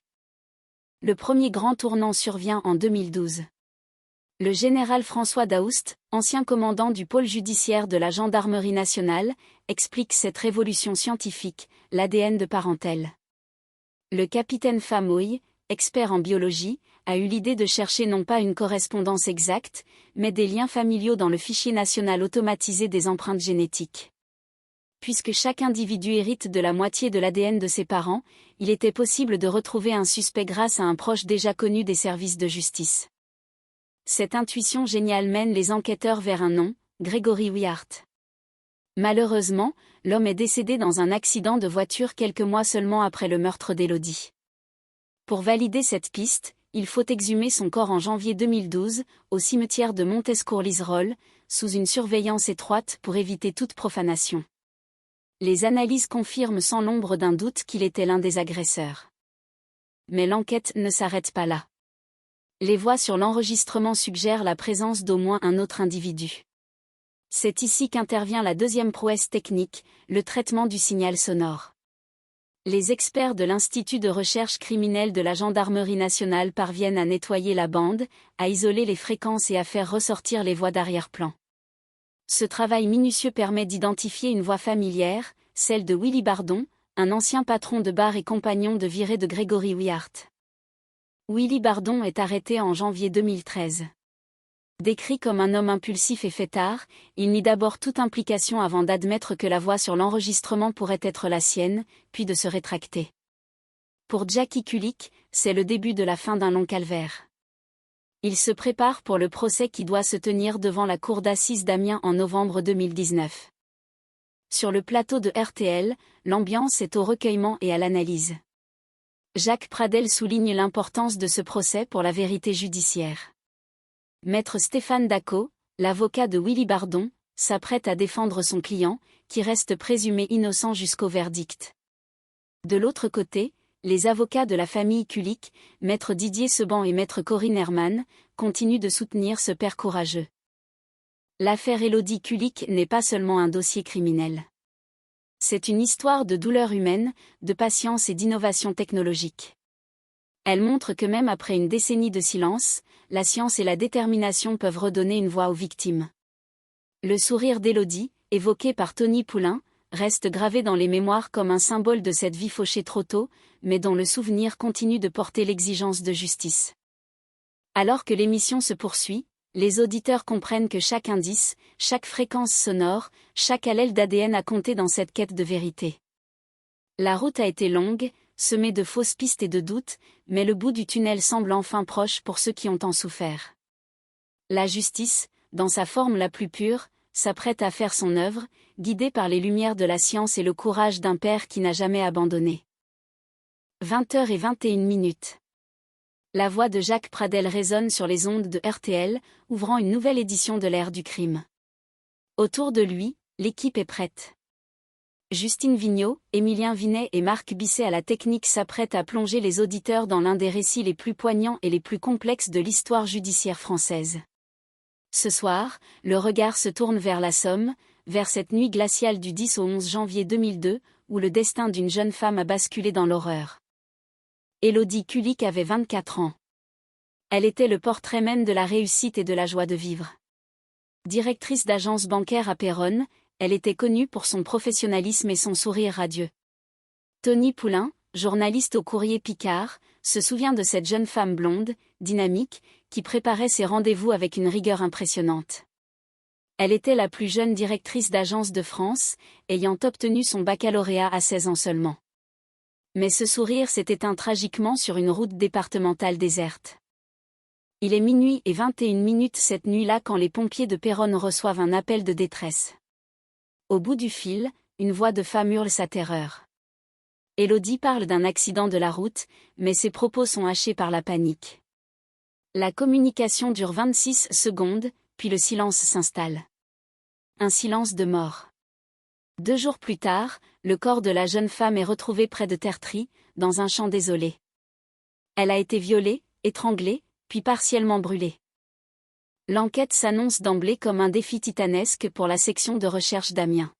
Le premier grand tournant survient en 2012. Le général François Daoust, ancien commandant du pôle judiciaire de la Gendarmerie nationale, explique cette révolution scientifique, l'ADN de parentèle. Le capitaine Famouille, expert en biologie, a eu l'idée de chercher non pas une correspondance exacte, mais des liens familiaux dans le fichier national automatisé des empreintes génétiques. Puisque chaque individu hérite de la moitié de l'ADN de ses parents, il était possible de retrouver un suspect grâce à un proche déjà connu des services de justice. Cette intuition géniale mène les enquêteurs vers un nom, Grégory Wiart. Malheureusement, l'homme est décédé dans un accident de voiture quelques mois seulement après le meurtre d'Élodie. Pour valider cette piste, il faut exhumer son corps en janvier 2012, au cimetière de Montescourt-Liserolles, sous une surveillance étroite pour éviter toute profanation. Les analyses confirment sans l'ombre d'un doute qu'il était l'un des agresseurs. Mais l'enquête ne s'arrête pas là. Les voix sur l'enregistrement suggèrent la présence d'au moins un autre individu. C'est ici qu'intervient la deuxième prouesse technique, le traitement du signal sonore. Les experts de l'Institut de recherche criminelle de la Gendarmerie nationale parviennent à nettoyer la bande, à isoler les fréquences et à faire ressortir les voix d'arrière-plan. Ce travail minutieux permet d'identifier une voix familière, celle de Willy Bardon, un ancien patron de bar et compagnon de virée de Grégory Wiart. Willy Bardon est arrêté en janvier 2013. Décrit comme un homme impulsif et fêtard, il nie d'abord toute implication avant d'admettre que la voix sur l'enregistrement pourrait être la sienne, puis de se rétracter. Pour Jackie Kulik, c'est le début de la fin d'un long calvaire. Il se prépare pour le procès qui doit se tenir devant la cour d'assises d'Amiens en novembre 2019. Sur le plateau de RTL, l'ambiance est au recueillement et à l'analyse. Jacques Pradel souligne l'importance de ce procès pour la vérité judiciaire. Maître Stéphane Dacot, l'avocat de Willy Bardon, s'apprête à défendre son client, qui reste présumé innocent jusqu'au verdict. De l'autre côté, les avocats de la famille Kulik, maître Didier Seban et maître Corinne Herman, continuent de soutenir ce père courageux. L'affaire Élodie Kulik n'est pas seulement un dossier criminel. C'est une histoire de douleur humaine, de patience et d'innovation technologique. Elle montre que même après une décennie de silence, la science et la détermination peuvent redonner une voix aux victimes. Le sourire d'Élodie, évoqué par Tony Poulain, reste gravé dans les mémoires comme un symbole de cette vie fauchée trop tôt, mais dont le souvenir continue de porter l'exigence de justice. Alors que l'émission se poursuit, les auditeurs comprennent que chaque indice, chaque fréquence sonore, chaque allèle d'ADN a compté dans cette quête de vérité. La route a été longue, semée de fausses pistes et de doutes, mais le bout du tunnel semble enfin proche pour ceux qui ont tant souffert. La justice, dans sa forme la plus pure, s'apprête à faire son œuvre, guidée par les lumières de la science et le courage d'un père qui n'a jamais abandonné. 20h21. La voix de Jacques Pradel résonne sur les ondes de RTL, ouvrant une nouvelle édition de l'ère du crime. Autour de lui, l'équipe est prête. Justine Vignot, Émilien Vinet et Marc Bisset à la technique s'apprêtent à plonger les auditeurs dans l'un des récits les plus poignants et les plus complexes de l'histoire judiciaire française. Ce soir, le regard se tourne vers la Somme, vers cette nuit glaciale du 10 au 11 janvier 2002, où le destin d'une jeune femme a basculé dans l'horreur. Élodie Kulik avait 24 ans. Elle était le portrait même de la réussite et de la joie de vivre. Directrice d'agence bancaire à Péronne, elle était connue pour son professionnalisme et son sourire radieux. Tony Poulain, journaliste au Courrier Picard, se souvient de cette jeune femme blonde, dynamique, qui préparait ses rendez-vous avec une rigueur impressionnante. Elle était la plus jeune directrice d'agence de France, ayant obtenu son baccalauréat à 16 ans seulement. Mais ce sourire s'est éteint tragiquement sur une route départementale déserte. Il est minuit et 21 minutes cette nuit-là quand les pompiers de Péronne reçoivent un appel de détresse. Au bout du fil, une voix de femme hurle sa terreur. Élodie parle d'un accident de la route, mais ses propos sont hachés par la panique. La communication dure 26 secondes, puis le silence s'installe. Un silence de mort. 2 jours plus tard, le corps de la jeune femme est retrouvé près de Tertry, dans un champ désolé. Elle a été violée, étranglée, puis partiellement brûlée. L'enquête s'annonce d'emblée comme un défi titanesque pour la section de recherche d'Amiens.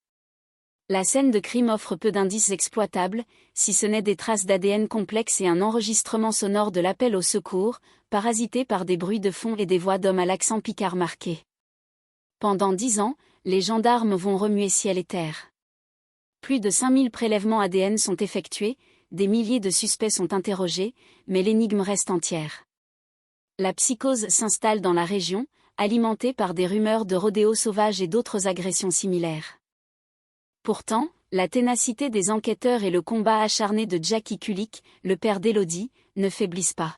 La scène de crime offre peu d'indices exploitables, si ce n'est des traces d'ADN complexes et un enregistrement sonore de l'appel au secours, parasité par des bruits de fond et des voix d'hommes à l'accent picard marqué. Pendant 10 ans, les gendarmes vont remuer ciel et terre. Plus de 5000 prélèvements ADN sont effectués, des milliers de suspects sont interrogés, mais l'énigme reste entière. La psychose s'installe dans la région, alimentée par des rumeurs de rodéos sauvages et d'autres agressions similaires. Pourtant, la ténacité des enquêteurs et le combat acharné de Jackie Kulik, le père d'Élodie, ne faiblissent pas.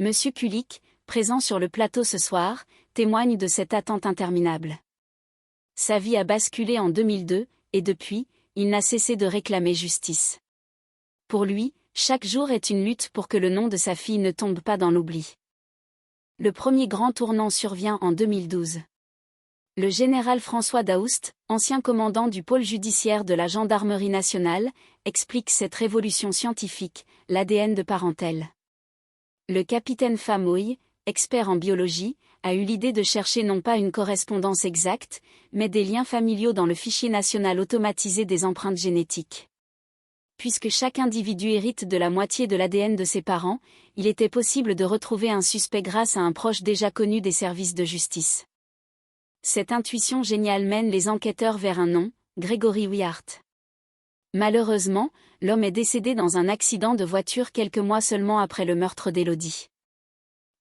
Monsieur Kulik, présent sur le plateau ce soir, témoigne de cette attente interminable. Sa vie a basculé en 2002, et depuis, il n'a cessé de réclamer justice. Pour lui, chaque jour est une lutte pour que le nom de sa fille ne tombe pas dans l'oubli. Le premier grand tournant survient en 2012. Le général François Daoust, ancien commandant du pôle judiciaire de la Gendarmerie nationale, explique cette révolution scientifique, l'ADN de parentèle. Le capitaine Famouille, expert en biologie, a eu l'idée de chercher non pas une correspondance exacte, mais des liens familiaux dans le fichier national automatisé des empreintes génétiques. Puisque chaque individu hérite de la moitié de l'ADN de ses parents, il était possible de retrouver un suspect grâce à un proche déjà connu des services de justice. Cette intuition géniale mène les enquêteurs vers un nom, Grégory Wiart. Malheureusement, l'homme est décédé dans un accident de voiture quelques mois seulement après le meurtre d'Élodie.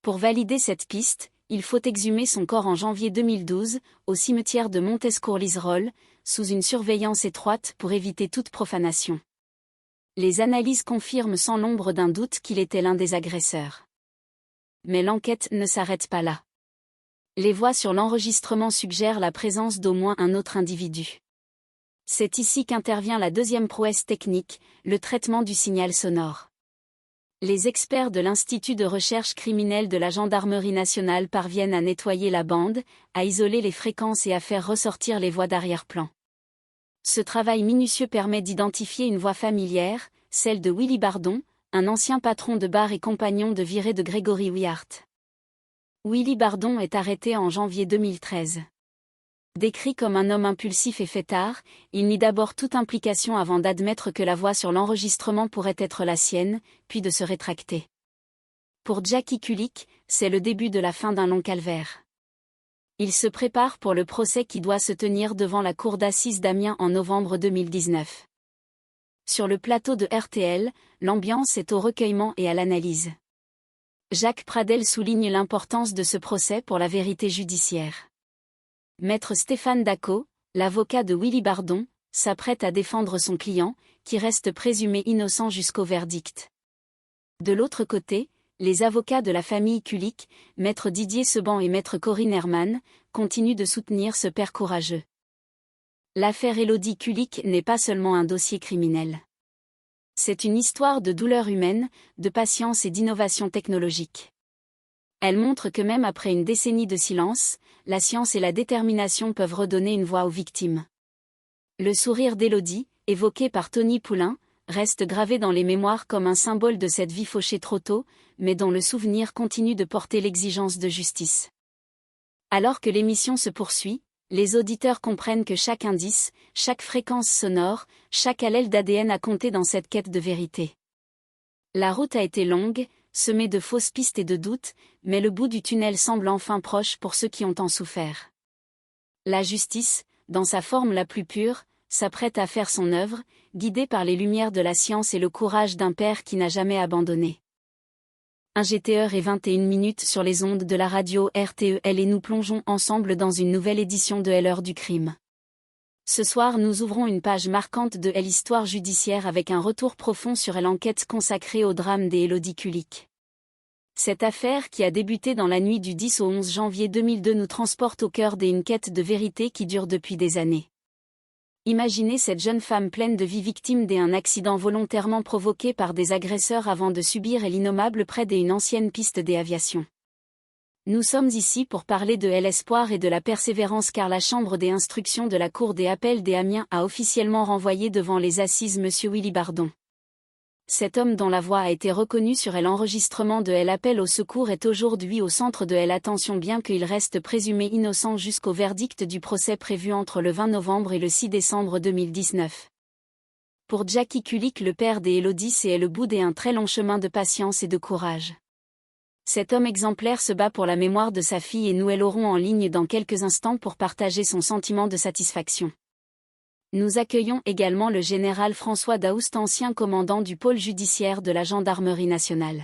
Pour valider cette piste, il faut exhumer son corps en janvier 2012, au cimetière de Montescourt-Liserolles, sous une surveillance étroite pour éviter toute profanation. Les analyses confirment sans l'ombre d'un doute qu'il était l'un des agresseurs. Mais l'enquête ne s'arrête pas là. Les voix sur l'enregistrement suggèrent la présence d'au moins un autre individu. C'est ici qu'intervient la deuxième prouesse technique, le traitement du signal sonore. Les experts de l'Institut de recherche criminelle de la Gendarmerie nationale parviennent à nettoyer la bande, à isoler les fréquences et à faire ressortir les voix d'arrière-plan. Ce travail minutieux permet d'identifier une voix familière, celle de Willy Bardon, un ancien patron de bar et compagnon de virée de Grégory Wiart. Willy Bardon est arrêté en janvier 2013. Décrit comme un homme impulsif et fêtard, il nie d'abord toute implication avant d'admettre que la voix sur l'enregistrement pourrait être la sienne, puis de se rétracter. Pour Jackie Kulik, c'est le début de la fin d'un long calvaire. Il se prépare pour le procès qui doit se tenir devant la cour d'assises d'Amiens en novembre 2019. Sur le plateau de RTL, l'ambiance est au recueillement et à l'analyse. Jacques Pradel souligne l'importance de ce procès pour la vérité judiciaire. Maître Stéphane Dacot, l'avocat de Willy Bardon, s'apprête à défendre son client, qui reste présumé innocent jusqu'au verdict. De l'autre côté, les avocats de la famille Kulik, maître Didier Seban et maître Corinne Herman, continuent de soutenir ce père courageux. L'affaire Élodie Kulik n'est pas seulement un dossier criminel. C'est une histoire de douleur humaine, de patience et d'innovation technologique. Elle montre que même après une décennie de silence, la science et la détermination peuvent redonner une voix aux victimes. Le sourire d'Élodie, évoqué par Tony Poulain, reste gravé dans les mémoires comme un symbole de cette vie fauchée trop tôt, mais dont le souvenir continue de porter l'exigence de justice. Alors que l'émission se poursuit, les auditeurs comprennent que chaque indice, chaque fréquence sonore, chaque allèle d'ADN a compté dans cette quête de vérité. La route a été longue, semée de fausses pistes et de doutes, mais le bout du tunnel semble enfin proche pour ceux qui ont tant souffert. La justice, dans sa forme la plus pure, s'apprête à faire son œuvre, guidé par les lumières de la science et le courage d'un père qui n'a jamais abandonné. 1h21 sur les ondes de la radio RTEL et nous plongeons ensemble dans une nouvelle édition de l'heure du crime. Ce soir nous ouvrons une page marquante de l'histoire judiciaire avec un retour profond sur l'enquête consacrée au drame des Élodie Kulik. Cette affaire qui a débuté dans la nuit du 10 au 11 janvier 2002 nous transporte au cœur d'une quête de vérité qui dure depuis des années. Imaginez cette jeune femme pleine de vie victime d'un accident volontairement provoqué par des agresseurs avant de subir l'innommable près d'une ancienne piste d'aviation. Nous sommes ici pour parler de l'espoir et de la persévérance car la chambre des instructions de la Cour des appels d'Amiens a officiellement renvoyé devant les assises M. Willy Bardon. Cet homme dont la voix a été reconnue sur l'enregistrement de l'appel au secours est aujourd'hui au centre de l'attention bien qu'il reste présumé innocent jusqu'au verdict du procès prévu entre le 20 novembre et le 6 décembre 2019. Pour Jackie Kulik, le père des Élodie, c'est le bout d'un très long chemin de patience et de courage. Cet homme exemplaire se bat pour la mémoire de sa fille et nous l'aurons en ligne dans quelques instants pour partager son sentiment de satisfaction. Nous accueillons également le général François Daoust, ancien commandant du pôle judiciaire de la Gendarmerie nationale.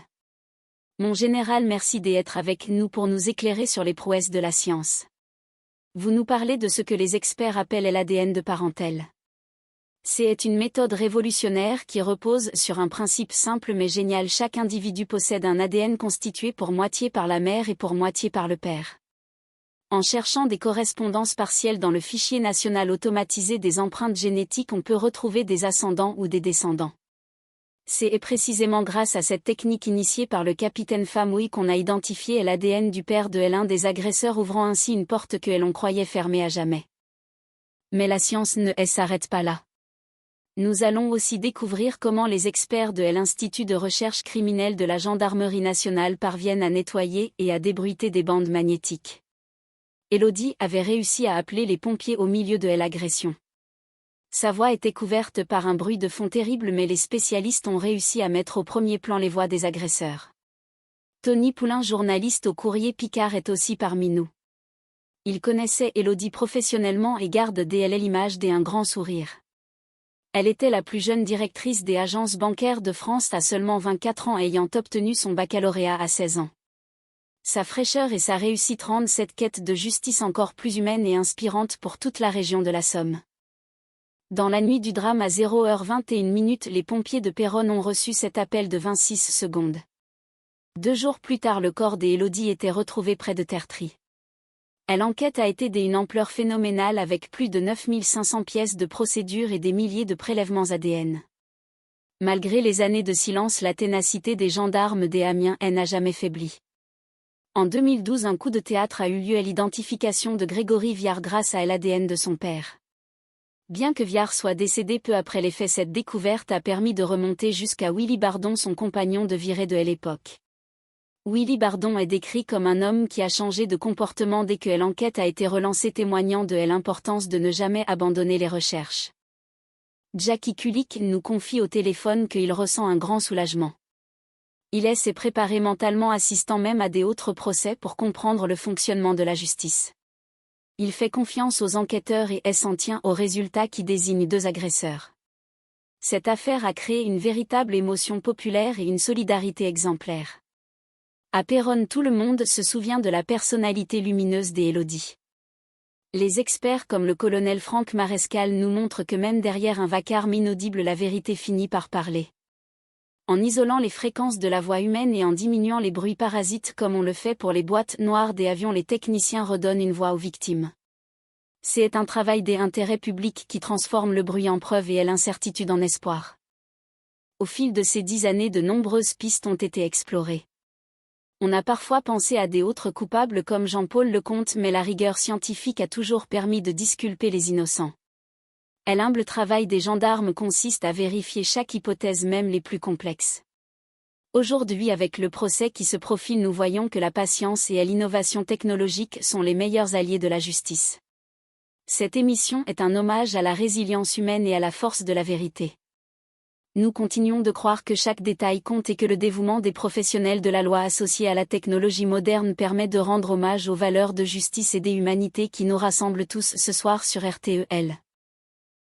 Mon général, merci d'être avec nous pour nous éclairer sur les prouesses de la science. Vous nous parlez de ce que les experts appellent l'ADN de parentèle. C'est une méthode révolutionnaire qui repose sur un principe simple mais génial. Chaque individu possède un ADN constitué pour moitié par la mère et pour moitié par le père. En cherchant des correspondances partielles dans le fichier national automatisé des empreintes génétiques, on peut retrouver des ascendants ou des descendants. C'est précisément grâce à cette technique initiée par le capitaine Famouy qu'on a identifié l'ADN du père de l'un des agresseurs, ouvrant ainsi une porte que l'on croyait fermée à jamais. Mais la science ne s'arrête pas là. Nous allons aussi découvrir comment les experts de l'Institut de recherche criminelle de la Gendarmerie nationale parviennent à nettoyer et à débruiter des bandes magnétiques. Élodie avait réussi à appeler les pompiers au milieu de l'agression. Sa voix était couverte par un bruit de fond terrible, mais les spécialistes ont réussi à mettre au premier plan les voix des agresseurs. Tony Poulain, journaliste au Courrier Picard, est aussi parmi nous. Il connaissait Élodie professionnellement et garde d'elle l'image d'un grand sourire. Elle était la plus jeune directrice des agences bancaires de France à seulement 24 ans, ayant obtenu son baccalauréat à 16 ans. Sa fraîcheur et sa réussite rendent cette quête de justice encore plus humaine et inspirante pour toute la région de la Somme. Dans la nuit du drame à 0h21, les pompiers de Péronne ont reçu cet appel de 26 secondes. 2 jours plus tard, le corps des Élodie était retrouvé près de Tertry. L'enquête a été d'une ampleur phénoménale avec plus de 9500 pièces de procédure et des milliers de prélèvements ADN. Malgré les années de silence, la ténacité des gendarmes d'Amiens n'a jamais faibli. En 2012, un coup de théâtre a eu lieu à l'identification de Grégory Viard grâce à l'ADN de son père. Bien que Viard soit décédé peu après les faits, cette découverte a permis de remonter jusqu'à Willy Bardon, son compagnon de virée de l'époque. Willy Bardon est décrit comme un homme qui a changé de comportement dès que l'enquête a été relancée, témoignant de l'importance de ne jamais abandonner les recherches. Jackie Kulik nous confie au téléphone qu'il ressent un grand soulagement. Il s'est préparé mentalement, assistant même à des autres procès pour comprendre le fonctionnement de la justice. Il fait confiance aux enquêteurs et s'en tient aux résultats qui désignent 2 agresseurs. Cette affaire a créé une véritable émotion populaire et une solidarité exemplaire. À Péronne, tout le monde se souvient de la personnalité lumineuse des Élodie. Les experts comme le colonel Franck Marescal nous montrent que même derrière un vacarme inaudible, la vérité finit par parler. En isolant les fréquences de la voix humaine et en diminuant les bruits parasites comme on le fait pour les boîtes noires des avions, les techniciens redonnent une voix aux victimes. C'est un travail d'intérêt public qui transforme le bruit en preuve et l'incertitude en espoir. Au fil de ces 10 années, de nombreuses pistes ont été explorées. On a parfois pensé à des autres coupables comme Jean-Paul Lecomte, mais la rigueur scientifique a toujours permis de disculper les innocents. L'humble travail des gendarmes consiste à vérifier chaque hypothèse, même les plus complexes. Aujourd'hui, avec le procès qui se profile, nous voyons que la patience et l'innovation technologique sont les meilleurs alliés de la justice. Cette émission est un hommage à la résilience humaine et à la force de la vérité. Nous continuons de croire que chaque détail compte et que le dévouement des professionnels de la loi associés à la technologie moderne permet de rendre hommage aux valeurs de justice et d'humanité qui nous rassemblent tous ce soir sur RTEL.